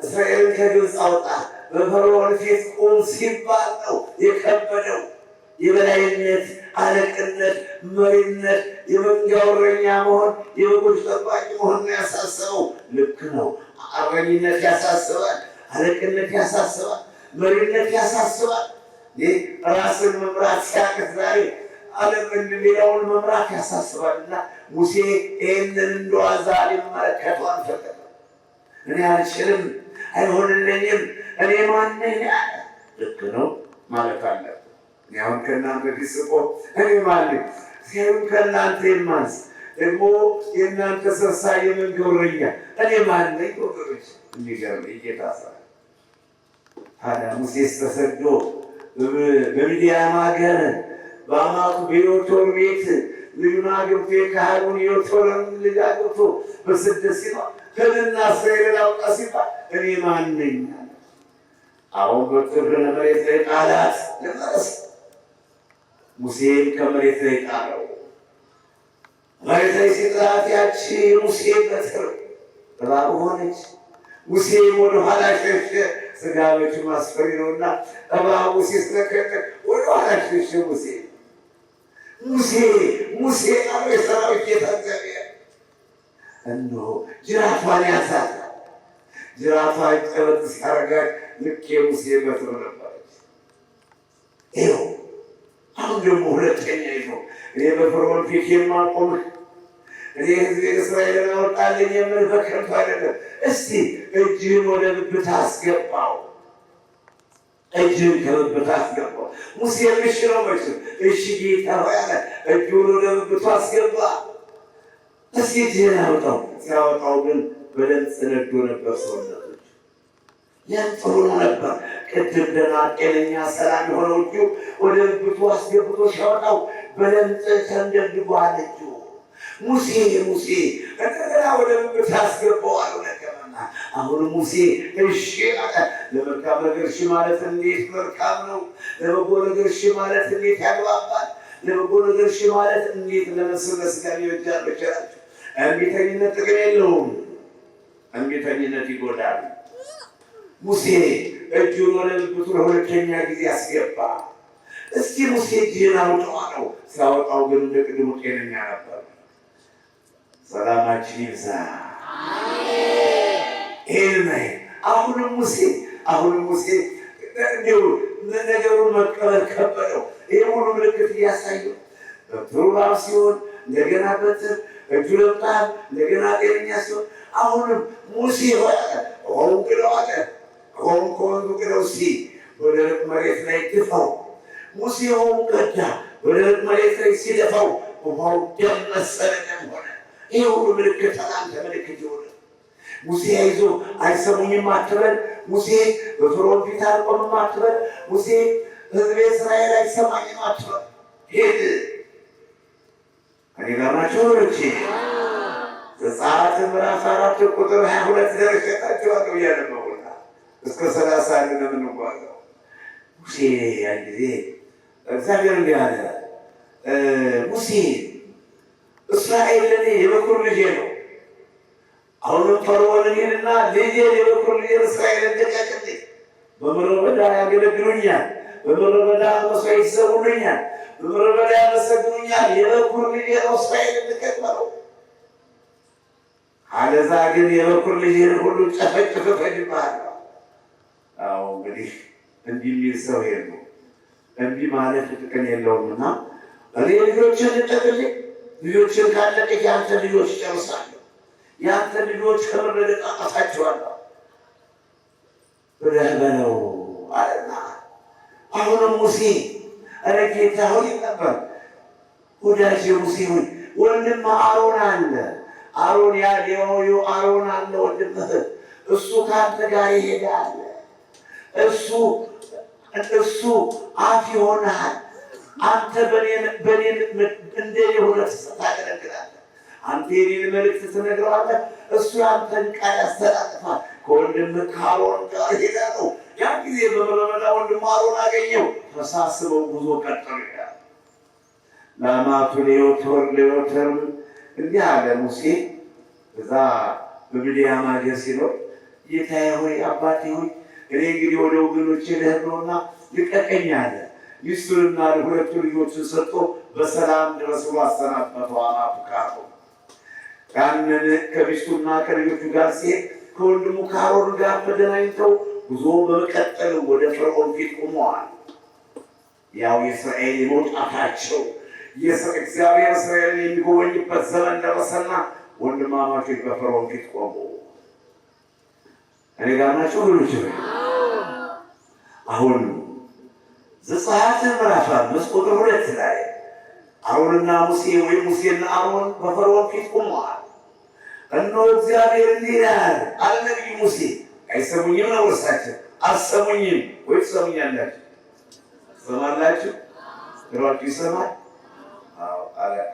Speaker 2: እስራኤልን ከግብፅ አውጣ፣ በፈርዖን ፊት ቁም ሲባል ነው የከበደው። የበላይነት፣ አለቅነት፣ መሪነት፣ የመንጋው እረኛ መሆን፣ የበጎች ጠባቂ መሆን ነው ያሳሰበው። ልክ ነው። እረኝነት ያሳስባል፣ አለቅነት ያሳስባል፣ መሪነት ያሳስባል። ራስን መምራት ሲያቅት ዛሬ ዓለምን ሌላውን መምራት ያሳስባልና ሙሴ ይህንን እንደዋዛ ሊመለከቱ አልፈለገም። እኔ አልችልም፣ አይሆንልኝም፣ እኔ ማን ነኝ አለ። ልክ ነው ማለት አለ። እኔ አሁን ከእናንተ ፊት ስቆም እኔ ማን ነኝ? ሲሆን ከእናንተ የማንስ ደግሞ የእናንተ ሰብሳቢ የመንጋው እረኛ እኔ ማን ነኝ? ወገኖች የሚገርም የጌታ ስራ። ታዲያ ሙሴስ ተሰዶ በሚዲያም ሀገር በአማቱ በዮቶር ቤት ልጁን አግብቶ የካህኑን የዮቶርን ልጅ አግብቶ በስደት ሲኖር ሕዝብና እስራኤልን አውጣ ሲባል እኔ ማን ነኝ? አሁን በትርህን መሬት ላይ ጣላት ለመረስ ሙሴን ከመሬት ላይ ጣለው። መሬት ላይ ሲጥላት ያቺ ሙሴ በትር እባብ ሆነች። ሙሴም ወደኋላ ሸሸ። ስጋ መቼም አስፈሪ ነውና እባቡ ሲስለከለክ ወደኋላ ሸሸ ሙሴ። ሙሴ ሙሴ አለው የሰራዊት ጌታ እግዚአብሔር እነሆ ጅራቷን ያዛት። ጅራቷን ጨበጥ ሲያረጋት ልክ የሙሴ በትር ነበረች። ይኸው አሁን ደግሞ ሁለተኛ ይኸው እኔ በፈርዖን ፊት የማቆምህ እኔ ሕዝቤን እስራኤልን አወጣልኝ የምልህ በከንቱ አይደለም። እስቲ እጅህን ወደ ብብትህ አስገባው። እጅህን ከብብትህ አስገባው። ሙሴ እሺ ነው መቼም እሺ ጌታ ሆይ አለ። እጁን ወደ ብብቱ አስገባ። እስቲ እጅህን አውጣው። ሲያወጣው ግን በለምጽ ነዶ ነበር ሰውነቶች። ያን ጥሩ ነበር። ቅድም ደህና ጤነኛ ሰላም የሆነው እጁ ወደ ብብቱ አስገብቶ ሲያወጣው በለምጽ ተንደድጓል እጁ። ሙሴ ሙሴ እንደገና ወደ ብብት አስገባዋል ነገርና አሁን ሙሴ እሺ አለ። ለመልካም ነገር እሺ ማለት እንዴት መልካም ነው! ለበጎ ነገር እሺ ማለት እንዴት ያግባባል! ለበጎ ነገር እሺ ማለት እንዴት ለመስለስ ጋር ይወጃል። በቸራችሁ እምቢተኝነት ጥቅም የለውም። እምቢተኝነት ይጎዳል። ሙሴ እጁን ወደ ብብቱ ለሁለተኛ ጊዜ አስገባ። እስኪ ሙሴ እጅህን አውጣው አለው። ሲያወጣው ግን እንደ ቅድሙ ጤነኛ ነበር። ሰላማችን ይብዛ። አሁንም ሙሴ እንዲሁ ነገሩን መቀበል ከበደው። ይህ ሁሉ ምልክት እያሳየው በፕሮግራም ሲሆን እንደገና በትር እጁ ለምጣል እንደገና ጤነኛ ሲሆን አሁንም ሙሴ ሆን ግለው አለ። ሆን ከወንዱ ግለው እስኪ በደረቅ መሬት ላይ ድፋው። ሙሴ ሆን ቀዳ። በደረቅ መሬት ላይ ሲደፋው ውሃው ደም መሰለ፣ ደም ሆነ። ይህ ሁሉ ምልክት አንተ ምልክት ይሆነ። ሙሴ አይዞ አይሰሙኝም አትበል። ሙሴ በፈርዖን ፊት አልቆምም አትበል። ሙሴ ሕዝቤ እስራኤል አይሰማኝም አትበል። ሄድ እኔ ጋር ናቸው ወሮቼ። ዘጸአት ምዕራፍ 4 ቁጥር 22 ደርሼላችኋለሁ እያነበቡና እስከ 30 ነው የምንጓዘው። ሙሴ ያን ጊዜ እግዚአብሔር እንዲህ አለ፣ ሙሴ እስራኤል ለኔ የበኩር ልጄ ነው። አሁንም ፈርዖንን ሄድና ልጄን የበኩር ልጄን እስራኤልን ልቀቅልኝ። በምድረ በዳ ያገለግሉኛል፣ በምድረ በዳ መስዋዕት ይሰዉልኛል፣ በምድረ በዳ ያመሰግኑኛል። የበኩር ልጄ ነው፣ እስራኤልን ልቀቅ በለው። አለዛ ግን የበኩር ልጄን ሁሉ ጨፈጭፍ እፈጅብሃለሁ። አዎ እንግዲህ እንዲህ የሚል ሰው የለው። እንዲህ ማለት ጥቅም የለውምና እኔ ልጆችን ልቀቅልኝ። ልጆችን ካለቀ የአንተ ልጆች ይጨርሳለሁ። የአንተ ልጆች ከምድረ ገጽ አጠፋቸዋለሁ ብለህ በለው አለና አሁንም ሙሴ ኧረ ጌታ ሆይ ነበር ወዳጄ ሙሴ ሆይ ወንድም አሮን አለ። አሮን ያ ሌዋዊው አሮን አለ ወንድምህ። እሱ ከአንተ ጋር ይሄዳል። እሱ አፍ ይሆናል። አንተ በኔን እንደኔ ሆነህ ታገለግላለህ። አንተ የኔን መልእክት ትነግረዋለህ፣ እሱ የአንተን ቃል ያስተላልፋል። ከወንድምህ ከአሮን ጋር ሄዳለሁ። ያን ጊዜ በምድረ በዳ ወንድሙ አሮን አገኘው። ተሳስበው ጉዞ ቀጠሉ ይላል። ላማቱ ሌዮተር እንዲህ አለ ሙሴ እዛ በምድያም አገር ሲኖር ጌታዬ ሆይ አባቴ ሆይ እኔ እንግዲህ ወደ ወገኖቼ ልሄድ ነውና ልቀቀኝ አለ። ሚስቱንና ሁለቱ ልጆችን ሰጥቶ በሰላም ድረስ ብሎ አሰናበተው። አማቱ ካሮን ያንን ከሚስቱና ከልጆቹ ጋር ሲሄድ ከወንድሙ ከአሮን ጋር ተገናኝተው ጉዞ በመቀጠል ወደ ፈርዖን ፊት ቆመዋል። ያው የእስራኤል የመውጣታቸው እግዚአብሔር እስራኤልን የሚጎበኝበት ዘመን ደረሰና ወንድማማቾች በፈርዖን ፊት ቆሙ። እኔ ጋር ናቸው ልጆች። አሁን ዘጸአት ምዕራፍ 5 ቁጥር 2 ላይ አሮንና ሙሴ ወይም ሙሴና አሮን በፈርዖን ፊት ቆመዋል። እነሆ እግዚአብሔር እንዲህ ይላል አለ ነቢዩ ሙሴ። አይሰሙኝም ነው እርሳቸው። አሰሙኝም ወይ ትሰሙኛላችሁ? ትሰማላችሁ? ጆሮአችሁ ይሰማል?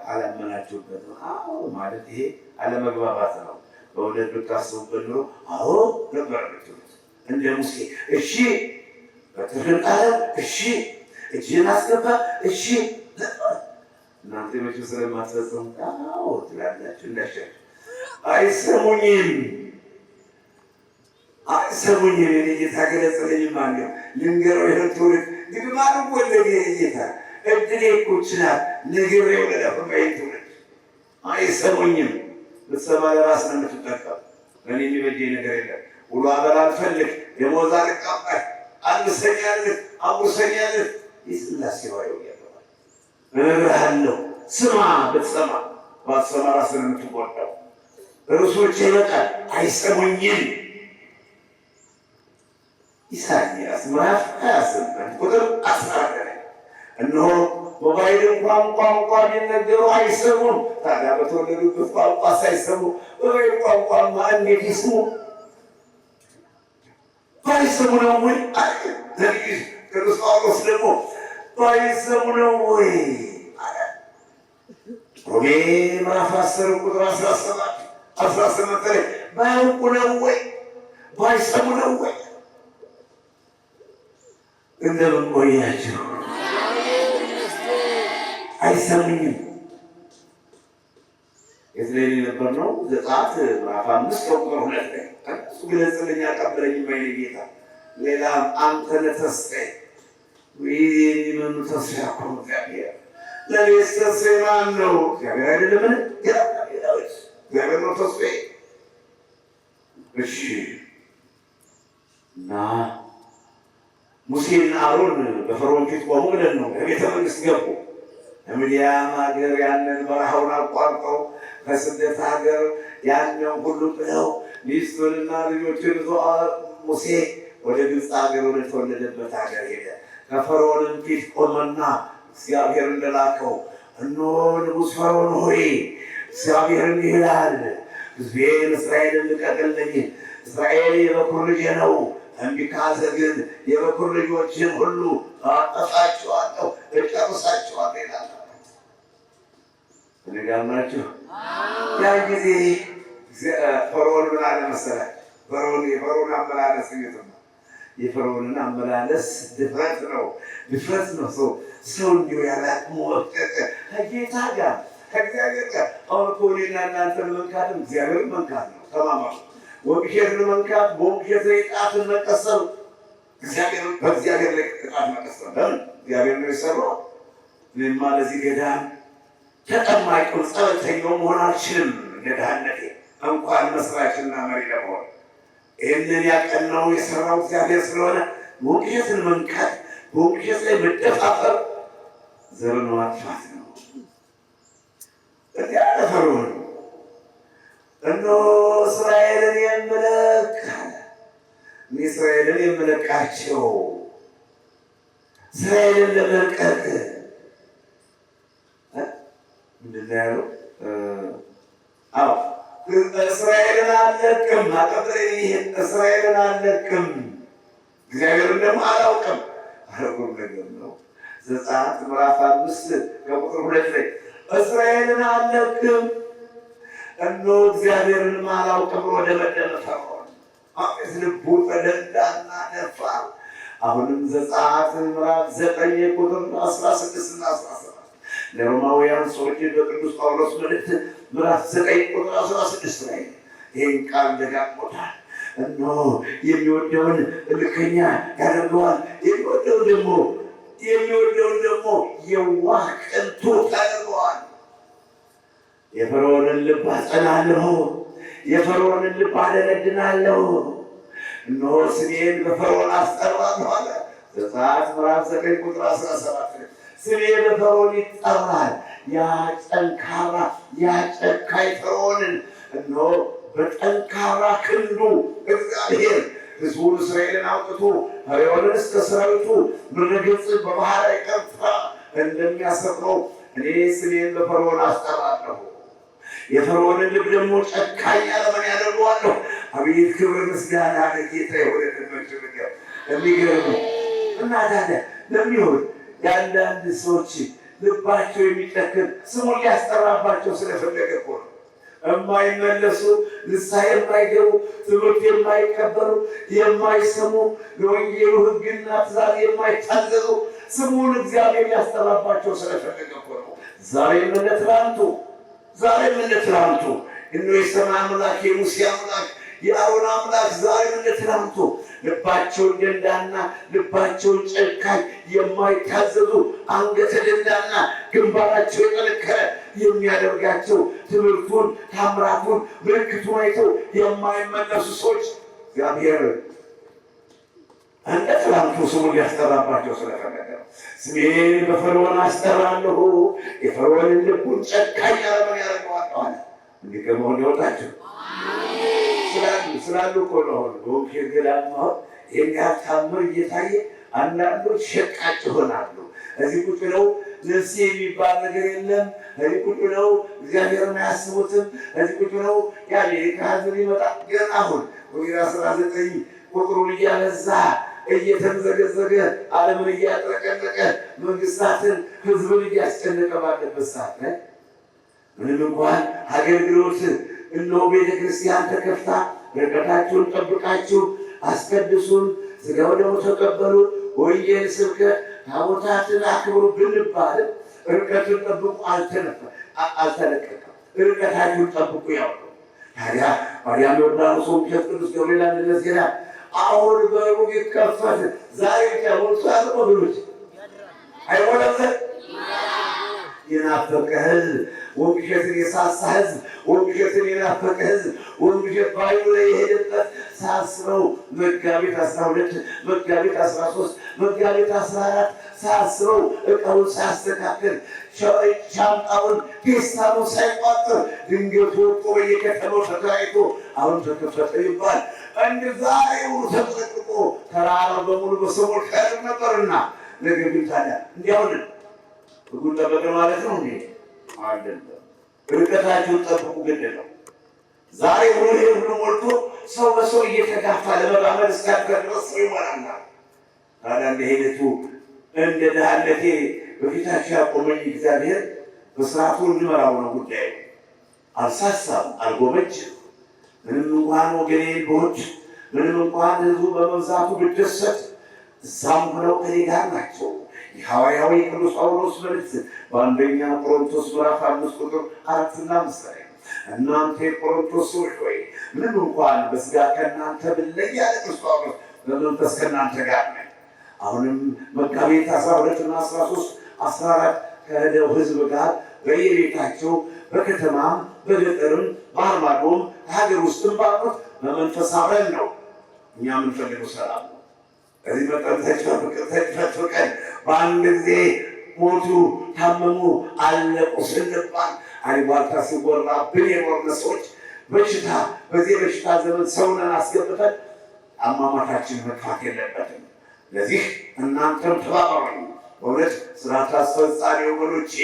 Speaker 2: አላመናችሁበት ነው። አዎ ማለት ይሄ አለመግባባት ነው። በእውነት ብታስቡበት ኖሮ አዎ ነበር የምትሉት። እንደ ሙሴ እሺ በትርግም ቃል እሺ እጅህን አስገባ እሺ። እናንተ መቼም ስለማትፈጽሙ አዎ ትላላችሁ እንዳሻችሁ። አይሰሙኝም። እኔ ጌታ ገለጸልኝ። ማነው ልንገረው? ይህን ትውልድ እንግዲህ ማንም ወለደ ጌታ እድሌ እኮ ይችላል ነግሬው ለለፈበይ ትውልድ አይሰሙኝም። ብትሰማ ለራስ ነው የምትጠቀም። እኔ የሚበጀኝ ነገር የለም። ውሎ አበል አልፈልግ፣ ደሞዝ አልቀበል፣ አልሰኛልህ አጉርሰኛልህ ይስላሴ ባየው ያለዋል። እነግርሃለሁ ስማ፣ ብትሰማ ባትሰማ ራስን የምትጎዳው። ርዕሶች ይመጣል አይሰሙኝም። ኢሳይያስ ምዕራፍ 28 ቁጥር 14 እነሆ በባዕድ ቋንቋ ቢነገሩ አይሰሙም። ታዲያ በተወለዱበት ቋንቋ ሳይሰሙ በባዕድ ቋንቋማ እንዴት ይስሙ? ባይሰሙ ነው ወይ? ነቢዩ ቅዱስ ጳውሎስ ደግሞ ባይሰሙ ነው ወይ? ሮሜ ምዕራፍ 10 ቁጥር 17 ላይ ባያውቁ ነው ወይ? ባይሰሙ ነው ወይ? እንደምን ቆያችሁ? አይሰሙኝም። የት ላይ ነበር ነው? ዘጸአት ምዕራፍ 5 ቁጥር 2 ላይ እሱ ግለጽልኝ አቀበለኝ የማይል ጌታ ሌላም አንተ ለተስፋዬ የሚመኑ ተስፋ እኮ እግዚአብሔር ለቤት ተስፋዬ ማን ነው? እግዚአብሔር አይደለምን? እግዚአብሔር ነው ተስፋዬ። እሺ እና ሙሴና አሮን በፈርዖን ፊት ቆሙ ብለን ነው ከቤተ መንግስት ገቡ። ከምድያም ሀገር ያንን በረሃውን አቋርጠው ከስደት ሀገር ያንን ሁሉ ጥለው ሚስቱንና ልጆቹን ይዞ ሙሴ ወደ ግብፅ ሀገር ወደ ተወለደበት ሀገር ሄደ። ከፈርዖንም ፊት ቆመና እግዚአብሔር እንደላከው እነሆ ንጉሥ ፈርዖን ሆይ እግዚአብሔር እንዲህ ይላል፣ ሕዝቤን እስራኤልን ልቀቅልኝ። እስራኤል የበኩር ልጄ ነው። እምቢ ካለ ግን የበኩር ልጆችን ሁሉ አጠፋቸዋለሁ፣ እጨርሳቸዋለሁ ይላል። እኔ ጋር ናችሁ? ያን ጊዜ ፈርዖን ምን አለ መሰላችሁ? የፈርዖን አመላለስ ነው። የፈርዖንን አመላለስ ድፍረት ነው። ሰው እንዲሁ ያለ አቅሙ ወቀቀ ከጌታ ጋር ከእግዚአብሔር ጋር። አሁን እኮ እኔና እናንተን መንካትም እግዚአብሔርን መንካት ነው። ተማማሩ። ወብሸትን መንካት በወብሸት ላይ ጣትን መቀሰል በእግዚአብሔር ላይ ጣት መቀሰል። ለምን? እግዚአብሔር ነው የሰራው። እኔማ ለዚህ ገዳም ተጠማቂው ጸበልተኛው መሆን አልችልም። እንደ ድህነቴ እንኳን መስራችና መሪ ለመሆን ይህንን ያቀናው የሰራው እግዚአብሔር ስለሆነ ወብሸትን መንካት በወብሸት ላይ መደፋፈር ዘርን ማጥፋት ነው። እንዲህ አለ ፈርዖን እነሆ እስራኤልን የምለቅ እስራኤልን የምለቃቸው እስራኤልን ለመልቀቅ ምንድን ነው ያለው? እስራኤልን አልለቅም። ይህን እስራኤልን አልለቅም፣ እግዚአብሔርን ደግሞ አላውቅም። አረጉም ነገር ነው። ዘጸአት ምዕራፍ 5 ከቁጥር 2 ላይ እስራኤልን አልለቅም እነሆ እግዚአብሔርን አላውቅም ወደ መደመ ፈርዖን አቤት ልቡ ተደንዳና ደፋር። አሁንም ዘጸአት ምዕራፍ 9 ቁጥር 16 እና 17 ለሮማውያን ሰዎች በቅዱስ ጳውሎስ መልእክት ምዕራፍ 9 ቁጥር 16 ላይ ይህን ቃል ደጋግሞታል። እነሆ የሚወደውን እልከኛ ያደርገዋል፣ የሚወደውን ደግሞ የዋህ ቅንጡ ያደርገዋል። የፈርዖንን ልብ አጸናለሁ፣ የፈርዖንን ልብ አደነድናለሁ። እነሆ ስሜን በፈርዖን አስጠራለሁ አለ። ዘጸአት ምዕራፍ 9 ቁጥር 17 ስሜ በፈርዖን ይጠራል። ያ ጠንካራ ያ ጨካኝ ፈርዖንን እነሆ በጠንካራ ክንዱ እግዚአብሔር ሕዝቡን እስራኤልን አውጥቶ ፈርዖንን እስከ ሰራዊቱ ምድረ ገጽን በባህር ላይ ከፍታ እንደሚያሰፍረው እኔ ስሜን በፈርዖን አስጠራለሁ። የፈርዖንን ልብ ደግሞ ጨካኝ አለመን ያደርገዋለሁ። አቤት ክብር ምስጋና ለጌታ የሆነ ነገር የሚገርም እና ታዲያ ለሚሆን የአንዳንድ ሰዎች ልባቸው የሚጨክን ስሙን ሊያስጠራባቸው ስለፈለገ እኮ ነው። የማይመለሱ ንስሐ የማይገቡ ትምህርት የማይቀበሉ የማይሰሙ ለወንጌሉ ሕግና ትእዛዝ የማይታዘዙ ስሙን እግዚአብሔር ሊያስጠራባቸው ስለፈለገ እኮ ነው። ዛሬም እንደ ትናንቱ እነሆ የሰማይ አምላክ የሙሴ አምላክ የአሮን አምላክ ዛሬም እንደ ትናንቱ ልባቸውን ደንዳና ልባቸውን ጨካኝ የማይታዘዙ አንገተ ደንዳና ግንባራቸው የጠነከረ የሚያደርጋቸው ትምህርቱን ታምራቱን ምልክቱን አይተው የማይመለሱ ሰዎች እግዚአብሔር እንደ ትናንቱ ስሙን ሊያስጠራባቸው ስለፈለገ ነው። ስሜን በፈርዖን አስጠራለሁ፣ የፈርዖንን ልቡን ጨካኝ አረመኔ ያደርገዋለሁ አለ። እንዲህ ከመሆን ያወጣቸው ስላሉ እኮ ነው። አሁን ገላማሁን የሚያህል ታምር እየታየ አንዳንዶች ሸቃጭ ይሆናሉ። እዚህ ቁጭ ብለው ነፍሴ የሚባል ነገር የለም። እዚህ ቁጭ ብለው እግዚአብሔርን አያስቡትም። እዚህ ቁጭ ብለው የአሜሪካ ሕዝብ ሊመጣ ገና አሁን ኮቪድ-19 ቁጥሩን እያበዛ እየተምዘገዘገ ዓለምን እያጥረቀለቀ መንግስታትን ሕዝብን እያስጨነቀ ባለበት ሰዓት ላይ ምንም እንኳን አገልግሎት እነሆ ቤተ ክርስቲያን ተከፍታ ርቀታችሁን ጠብቃችሁ አስቀድሱን፣ ሥጋው ደግሞ ተቀበሉ፣ ወንጌል ስብከት ታቦታትን አክብሩ ብንባል ርቀቱን ጠብቁ አልተለቀቀም። ርቀታችሁን ጠብቁ ያው ታዲያ ማርያም ዮርዳኖስ ወንጌል ቅዱስ ገብርኤል አንድነት ዜና አሁን በሩ ይከፈት ዛሬ ሞልቶ ያለው ብሉት አይሞላም። የናፈቀ ሕዝብ ወንጌልን የሳሳ ሕዝብ ወንጌልን የናፈቀ ሕዝብ ወንጌል ባዩ ላይ የሄደበት ሳስበው መጋቢት 12 መጋቢት 13 መጋቢት 14 ሳስበው እቃውን ሳያስተካክል ሻንጣውን ፔስታሉን ሳይቋጥር ድንገት ወጥቶ በየከተማው ተከራይቶ አሁን ተከፈተ ይባል እንደ ዛሬው ተጠቅቆ ተራራው በሙሉ በሰሞን ቀር ነበርና ነገር ግን ታዲያ እንዲያውም ሕጉን ጠበቀ ማለት ነው እንዴ? አይደለም። ርቀታችሁን ጠብቁ ግድ ነው። ዛሬ ሁሉ ሞልቶ ሰው በሰው እየተጋፋ ለመራመድ እስካልቀር ድረስ ሰው ይሞላልና ታዲያ እንደ ሄደቱ እንደ ድሃነቴ በፊታቸው ያቆመኝ እግዚአብሔር በስርዓቱ እንመራው ነው ጉዳዩ። አልሳሳም፣ አልጎመጅም። ምንም እንኳን ወገኔ ብሆን ምንም እንኳን ሕዝቡ በመብዛቱ ብደሰት እዛም ሆነው ከኔ ጋር ናቸው። የሐዋርያው ቅዱስ ጳውሎስ መልእክት በአንደኛ ቆሮንቶስ ምዕራፍ 5 ቁጥር 4 እና 5 ላይ እናንተ የቆሮንቶስ ሰዎች ሆይ ምንም እንኳን በሥጋ ከእናንተ ብለይ ያለ ቅዱስ ጳውሎስ በመንፈስ ከእናንተ ጋር ነኝ። አሁንም መጋቢት 12 እና 13 14 ከሄደው ሕዝብ ጋር በየቤታቸው በከተማም በገጠርም ባህር ማዶም ሀገር ውስጥም ባሉት በመንፈስ አብረን ነው። እኛ የምንፈልገው ሰላም ነው። ከዚህ መጠን ተጨፍቀን በአንድ ጊዜ ሞቱ፣ ታመሙ፣ አለቁ ስንባል አሉባልታ ሲወራብን የኖርን ሰዎች በሽታ በዚህ በሽታ ዘመን ሰውነን አስገብተን አሟሟታችን መጥፋት የለበትም። ለዚህ እናንተም ተባበሩኝ። በእውነት ስርዓት አስፈጻሚ ወገኖቼ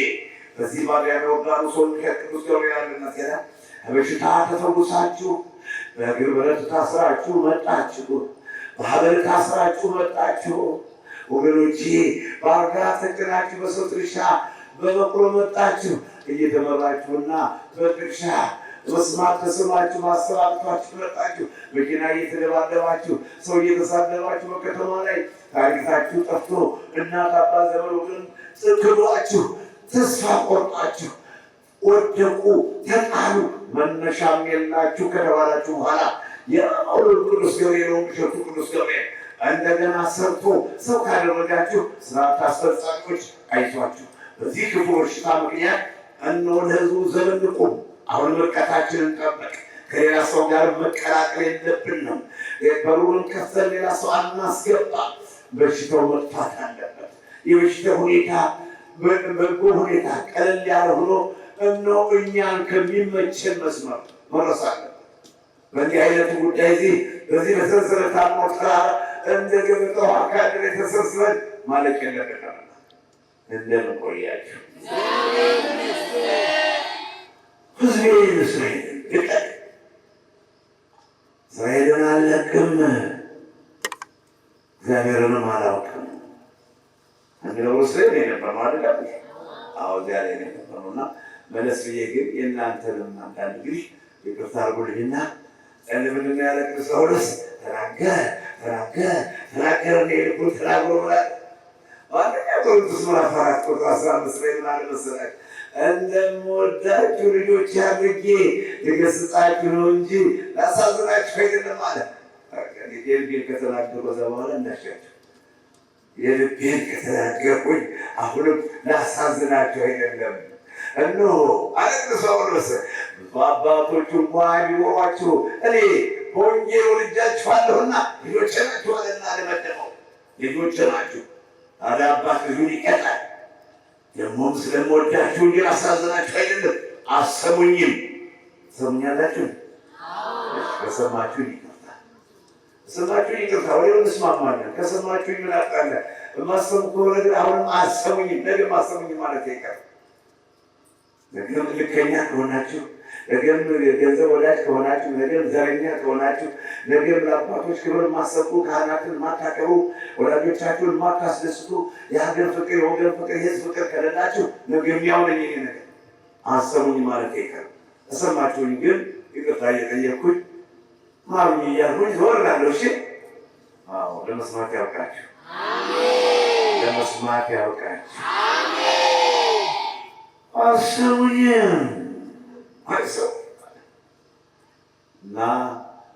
Speaker 2: በዚህ ማርያም ዮርዳኖስ ወንጌል ቅዱስ ገብርኤል አንድነት ዜና በሽታ ተፈውሳችሁ በእግር ብረት ታስራችሁ መጣችሁ፣ በሀብል ታስራችሁ መጣችሁ። ወገኖቼ በአልጋ ተጭናችሁ በሰው ትከሻ በበቅሎ መጣችሁ። እየተመራችሁና በጥቅሻ መስማት ተስኗችሁ ማሰባብቷችሁ መጣችሁ። መኪና እየተደባደባችሁ ሰው እየተሳደባችሁ በከተማ ላይ ታሪካችሁ ጠፍቶ እናት አባት ዘመድ ወገን ጥክሏችሁ ተስፋ ቆርጣችሁ ወደቁ፣ ተጣሉ፣ መነሻም የላችሁ ከተባላችሁ በኋላ የአውሎን ቅዱስ ገብርኤል ወንቅሸቱ ቅዱስ ገብርኤል እንደገና ሰርቶ ሰው ካደረጋችሁ ስርዓት አስፈጻሚዎች አይቷችሁ በዚህ ክፉ በሽታ ምክንያት እነሆ ለሕዝቡ ዘመን ቁም። አሁን ርቀታችንን ጠበቅ። ከሌላ ሰው ጋር መቀላቀል የለብንም። በሩን ከፍተን ሌላ ሰው አናስገባ። በሽታው መጥፋት አለበት። የበሽታው ሁኔታ በጎ ሁኔታ ቀለል ያለ ሆኖ እነሆ እኛን ከሚመቸን መስመር መድረስ አለበት። በእንዲህ አይነቱ ጉዳይ በዚህ በሰንሰለታማው ተራራ እንደ ገበጣው አካል የተሰብስበን ማለቅ የለብንም። እንደምን ቆያችሁ? ሕዝቤን እስራኤልን ልቀቅ፣ እስራኤልን አልለቅም፣ እግዚአብሔርንም አላውቅም እንግዲህ እስራኤል የነበረው አይደለም። አዎ እዚያ ላይ የነበረው እና መለስ ብዬ ግን የእናንተንም አንዳንድ እንግዲህ ይቅርታ አድርጉልኝና ምንድን ያለ ቅዱስ ጳውሎስ ተናገረ የልቡን ተናግሮ ብሏል። አንደኛ ቆሮንቶስ ምዕራፍ 4 ቁጥር 15 ላይ ምን አለ መሰላችሁ? እንደምወዳችሁ ልጆች አድርጌ ልገሥጻችሁ ነው እንጂ ላሳዝናችሁ አይደለም አለ። የልቤን ከተናገርኩ ከዛ በኋላ እንዳሻቸው የልቤን ከተናገርኩኝ አሁንም ላሳዝናችሁ አይደለም። እነሆ አለ ቅዱስ ጳውሎስ በአባቶች እንኳን ቢኖሯችሁ እኔ በወንጌል ወልጃችኋለሁና ልጆቼ ናችሁ አለና ለመደመው ልጆቼ ናችሁ አለ። አባት ልጁን ይቀጣል። ደግሞም ስለምወዳችሁ እንጂ ላሳዝናችሁ አይደለም። አሰሙኝም። ትሰሙኛላችሁ? ከሰማችሁ ይቅርታ፣ ከሰማችሁ ይቅርታ። ወዲያው እንስማማለን። ከሰማችሁ ምን አጣለ? የማሰሙ ከሆነ ግን አሁንም አሰሙኝም፣ ነገም አሰሙኝም ማለት አይቀርም። ነገም ልከኛ ከሆናችሁ፣ ነገም ገንዘብ ወዳጅ ከሆናችሁ፣ ነገም ዘረኛ ከሆናችሁ፣ ነገም ለአባቶች ክብር የማትሰጡ፣ ካህናትን የማታከብሩ፣ ወላጆቻችሁን የማታስደስቱ፣ የሀገር ፍቅር፣ የወገን ፍቅር፣ የሕዝብ ፍቅር ከሌላችሁ ነገም ያው ነኝ ይሄ ነገር አሰሙኝ ማለት አይቀርም። ተሰማችሁኝ ግን ይቅርታ እየጠየቅኩኝ ማሩኝ እያልኩኝ ዘወራለሁ። እሺ፣ አዎ፣ ለመስማት ያውቃችሁ፣ ለመስማት ያውቃችሁ። አሰሙኝ አይሰው እና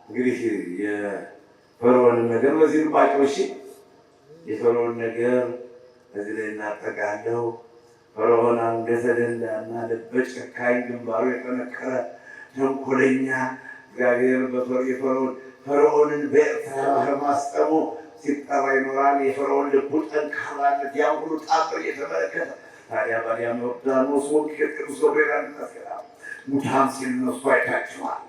Speaker 2: እንግዲህ የፈርዖንን ነገር በዚህ ልባቸው። እሺ፣ የፈርዖን ነገር እዚህ ላይ እናጠቃለሁ። ፈርዖን አንገተ ደንዳና ልበ ጨካኝ፣ ግንባሩ የጠነከረ ተንኮለኛ፣ እግዚአብሔር ፈርዖንን በኤርትራ ባህር ማስጠሙ ሲጠራ ይኖራል። የፈርዖን ልቡ ጠንካራነት ያን ሁሉ ታምር እየተመለከተ ታዲያ ባዲያም ዮርዳኖስ ወንዝ ቅዱስ ገብርኤል ተስከራ ሙታን ሲነሱ አይታችኋል።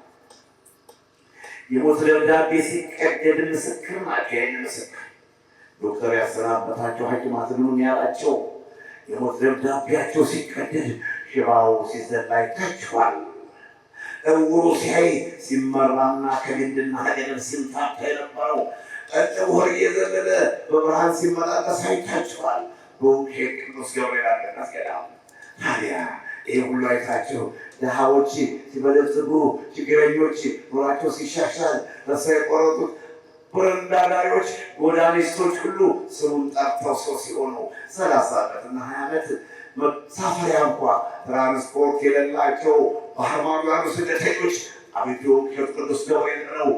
Speaker 2: የሞት ደብዳቤ ሲቀደድ ምስክር ናቸው። ይህን ምስክር ዶክተር ያሰናበታቸው ሐኪማትን ያላቸው የሞት ደብዳቤያቸው ሲቀደድ ሽባው ሲዘላ አይታችኋል። እውሩ ሲያይ ሲመራና ከግንድና ሀገርን ሲምታታ የነበረው እውር እየዘለለ በብርሃን ሲመላለስ አይታችኋል። በውቄት ቅዱስ ገብርኤል አለናስገዳ ታዲያ ይህ ሁሉ አይታቸው ድሃዎች ሲበለጽጉ፣ ችግረኞች ኑሯቸው ሲሻሻል፣ ተስፋ የቆረጡት በረንዳዳሪዎች፣ ጎዳኒስቶች ሁሉ ስሙን ጠርተው ሰው ሲሆኑ 30 ዓመትና 20 ዓመት መሳፈሪያ እንኳ ትራንስፖርት የሌላቸው ባህር ማዶ ያሉ ስደተኞች አቤቱ ቅዱስ ገብርኤል ነው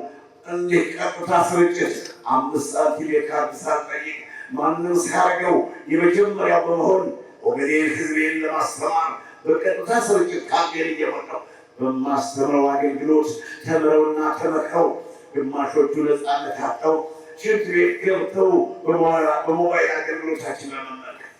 Speaker 2: እንዲህ ቀጥታ ስርጭት 5 ሳንቲም የካርድ ሳትጠይቅ ማንም ሳያደርገው የመጀመሪያው በመሆን ወገኔን ሕዝቤን ለማስተማር በቀጥታ ስርጭት ካገር እየመጣው በማስተምረው አገልግሎት ተምረውና ተመክረው ግማሾቹ ነፃነት አጥተው ሽንት ቤት ገብተው በሞባይል አገልግሎታችን በመመልከት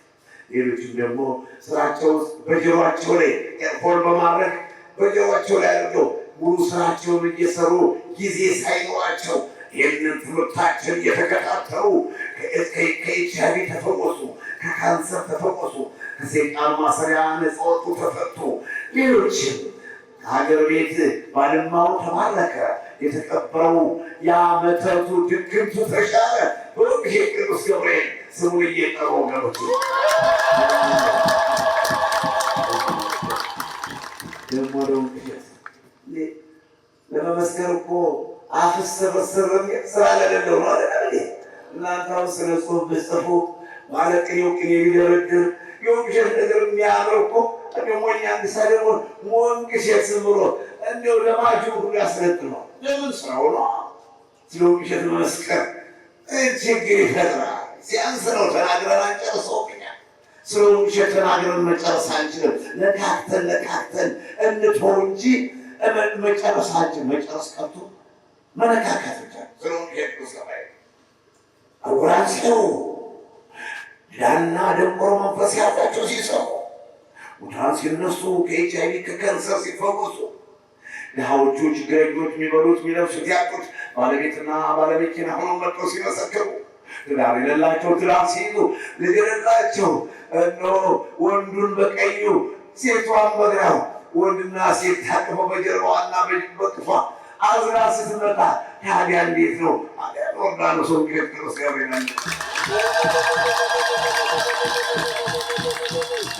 Speaker 2: ሌሎችም ደግሞ ስራቸው በጆሯቸው ላይ ኤርፎን በማድረግ በጆሯቸው ላይ አድርገው ሙሉ ስራቸውን እየሰሩ ጊዜ ሳይኖራቸው ይህንን ትምህርታችን እየተከታተሉ ከኤችአይቪ ተፈወሱ፣ ከካንሰር ተፈወሱ፣ ከሰይጣን ማሰሪያ ነፃ ወጡ፣ ተፈቱ። ሌሎችም ከሀገር ቤት ባድማው ተባረከ፣ የተቀበረው ያ መተቱ ድግምቱ ተሻረ። በውሄ ቅዱስ ገብርኤል ስሙን እየጠሩ ወገኖች ደግሞ ደውቅሸት ለመመስከር እኮ አፍስ ሰበሰበ ስራ ለሌለው ነው አይደል? እናንተ አሁን ስለ ጽሁፍ ብጽፉ ማለት ቅኔው ቅኔ ቢደረድር የውቅሸት ነገር የሚያምር እኮ እንደሞኛ እንድሳደሞ ሞንቅሸት ስምሮ እንደው ለማጁ ሁሉ ያስነጥነው ለምን ስራው ነው። ስለ ውቅሸት መመስከር ችግር ይፈጥራል። ሲያንስ ነው ተናግረን አንጨርሰው። ስለ ውቅሸት ተናግረን መጨረስ አንችልም። ነካክተን እንተው እንጂ መጨረሳችን መጨረስ ቀርቶ መነካካት ብቻ። ስለ ውቅሸት ሰባይ አውራንሲው ዳና ደንቆሮ መንፈስ ያላቸው ሲሰሙ፣ ሙታን ሲነሱ፣ ከኤችአይቪ ከካንሰር ሲፈወሱ፣ ድሃዎቹ ችግረኞች የሚበሉት የሚለብሱት ያጡት ባለቤትና ባለመኪና ሆነው መጥተው ሲመሰክሩ፣ ትዳር የሌላቸው ትዳር ሲይዙ፣ ልጅ የሌላቸው እነሆ ወንዱን በቀኙ ሴቷን በግራው ወንድና ሴት ታቅፈው በጀርባዋና በቅፏ አዝራ ስትመጣ ታዲያ እንዴት ነው ዮርዳኖስ ቅዱስ ገብርኤል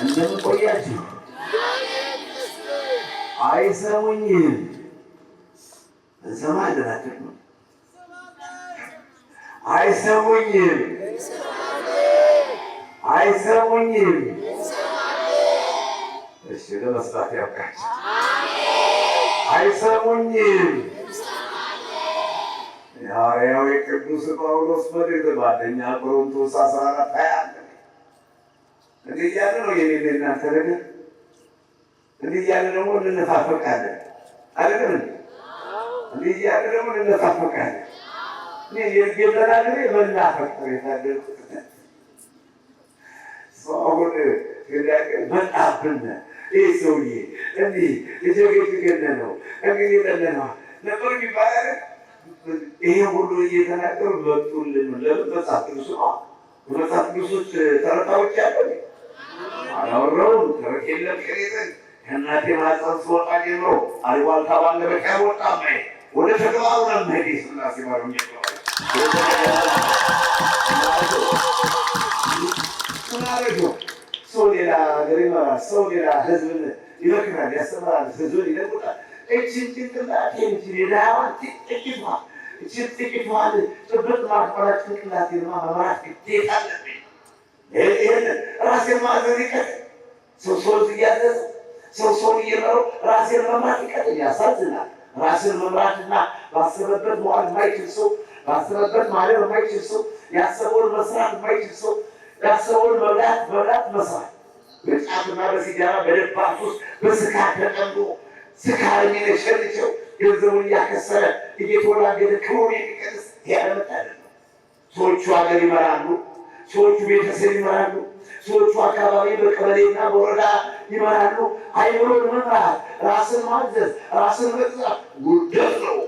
Speaker 2: እንደምን ቆያችሁ? አይሰሙኝም? እንሰማለን አትሉ? አይሰሙኝም? አይሰሙኝም። እሺ ለመስራት ያውቃቸው። አይሰሙኝም። የሐዋርያው የቅዱስ ጳውሎስ መልእክት በአንደኛ ቆሮንቶስ 14:21 እንዲህ እያለ ነው የኔ እናንተ ነገር። እንዲህ እያለ ደግሞ እንነፋፈቃለን አይደለም? እንዲህ እያለ ደግሞ እንነፋፈቃለን። እኔ የጌታናገር መናፈቅ ነው የታደልኩት። አሁን በጣብን ይህ ሰውዬ እንዲህ እጀገጅገነ ነው እንግዲህ ለነነዋ ነበር የሚባል ይሄ ሁሉ እየተናገሩ መጡልን። ለምን መጽሐፍ ቅዱስ ነው። በመጽሐፍ ቅዱስ ውስጥ ተረታዎች ያለ አላወራውም። ተረት የለም ከሌለን ከእናቴ ማህፀን ስወጣ ጀምሮ አልዋልታ ባለበቃ ወጣ ማይ ወደ ተግባሩ ነው መሄድ ስላሴ ባሩኝ ሰው ሌላ ሀገር ይመራል። ሰው ሌላ ህዝብን ይመክራል፣ ያስተምራል፣ ህዝብን ይለውጣል። እችን ጭንቅላት የዳዋን ጥቂቷ እችን ጥቂቷን ጥብቅ ማክበራት ጭንቅላቴንማ መምራት ግዴታ አለብኝ። ይህን ራሴን ማዘዝ ይቀጥ ሰው እያዘዘ ሰው እየመረው ራሴን መምራት ይቀጥ ያሳዝናል። ራስን መምራትና ባሰበበት መዋል የማይችል ሰው፣ ባሰበበት ማለብ የማይችል ሰው፣ ያሰበውን መስራት የማይችል ሰው፣ ያሰበውን መብላት መስራት በጫትና በሲጋራ በደባት ውስጥ በስካር ተጠምዶ ስካር የሚነሸልቸው ገንዘቡን እያከሰረ እየተወላገደ ክብሩን የሚቀንስ ያለመት አይደለም። ሰዎቹ ሀገር ይመራሉ፣ ሰዎቹ ቤተሰብ ይመራሉ፣ ሰዎቹ አካባቢ በቀበሌና በወረዳ ይመራሉ። አይምሮን መምራት፣ ራስን ማዘዝ፣ ራስን መግዛት ውርደት ነው።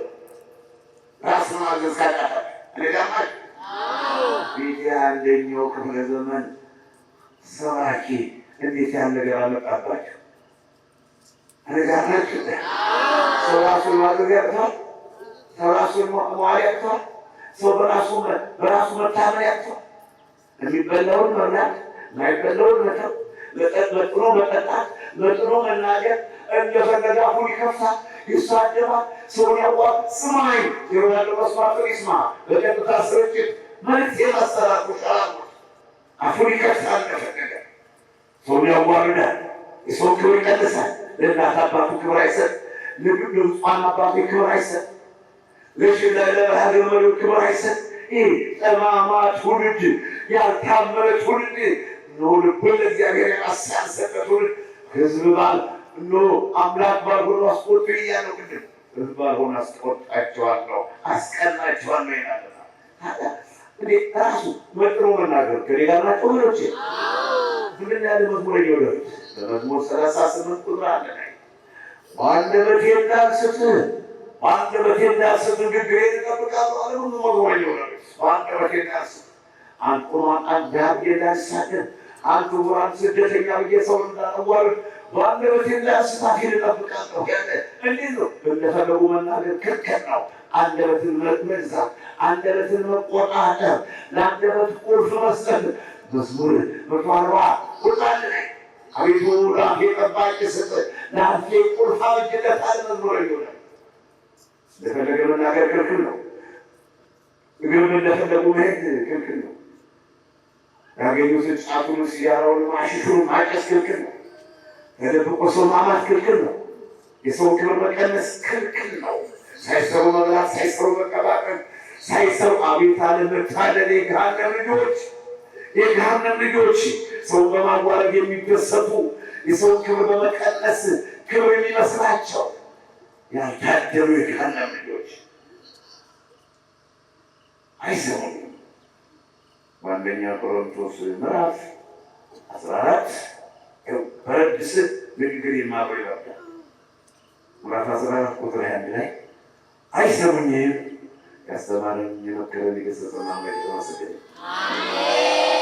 Speaker 2: ራስን ማዘዝ ካቃተ አለጋማች ቤት አንደኛው ክፍለ ዘመን ሰባኪ እንዴት ያለ ነገር አመጣባቸው። አለጋማች ሰው ራሱን ማዘዝ ያቅተዋል። ሰው ራሱን መዋል ያቅተዋል። ሰው በራሱ መታመን ያቅተዋል። የሚበላውን መብላት፣ የማይበላውን መተው፣ መጥኖ መጠጣት፣ መጥኖ መናገር፣ እንደፈለገ አፉን ይከፍታል፣ ይሳደባል፣ ሰውን ያዋል። ስማኝ ጆሮ ያለው መስማቱን ይስማ። በቀጥታ ስርጭት መልዕክት የማስተላለፉ ሻላሉ አፉን ይከፍታል፣ እንደፈለገ ሰውን ያዋርዳል፣ የሰው ክብር ይቀንሳል። ለእናት አባቱ ክብር አይሰጥ፣ ለብዙኃን አባቱ ክብር አይሰጥ፣ ለሀገር መሪው ክብር አይሰጥ። ይህ ጠማማ ትውልድ፣ ያልታመነ ትውልድ ነው። ልብን ለእግዚአብሔር ያሳሰጠ ትውልድ ህዝብ አምላክ ባልሆኑ አስቆጡ እያለው ቅድም ህዝብ ባልሆኑ አስቆጣቸዋለሁ፣ አስቀናቸዋለሁ ይላል። እንዴ ራሱ መጥኖ መናገር ከሌላ ናቸው ወገኖቼ። ምንድን ያለ መዝሙር እየወደዱት በመዝሙር 38 ቁጥር 1 ላይ በአንደበቴ እንዳልስት ንግግሬን እጠብቃለሁ አለ። ብዙ መዝሙር እየወደዱት በአንደበቴ እንዳልስት አንቁማጣን ዳብዬ እንዳልሳደብ አንቱ ጉራን ስደተኛ ብዬ ሰውን እንዳላዋርድ በአንደበቴ እንዳልስት አፌን እጠብቃለሁ ያለ። እንዴት ነው? እንደፈለጉ መናገር ክልክል ነው። አንደበትን መግዛት፣ አንደበትን መቆጣጠር፣ ለአንደበት ቁልፍ መስጠት። መዝሙር 140 ቁጥር 1 ላይ አቤቱ ለአፌ ጠባቂ ስጥ፣ ለአፌ ቁልፍ አበጅለታል። መዝሙር ይሆናል። እንደፈለገ መናገር ክልክል ነው። እግርም እንደፈለጉ መሄድ ክልክል ነው። ያገኙትን ጫቱን፣ ሲጋራውን፣ ማሽሹን ማጨስ ክልክል ነው። ተደብቆ ሰው ማማት ክልክል ነው። የሰው ክብር መቀነስ ክልክል ነው። ሳይሰሩ መብላት፣ ሳይሰሩ መቀባጠር፣ ሳይሰሩ አቤት አለመታደል። የገሃነም ልጆች ሰው በማዋረድ የሚደሰቱ የሰው ክብር በመቀነስ ክብር የሚመስላቸው ያልታደሉ የገሃነም ልጆች አይሰሙም። በአንደኛ ቆሮንቶስ ምዕራፍ 14 በረድስ ንግግር የማበው ይወዳል። ምዕራፍ 14 ቁጥር 21 ላይ አይሰሙኝም፣ ያስተማረኝ የመከረኝ የገሰጸኝ አምላክ የተመሰገነ ይሁን።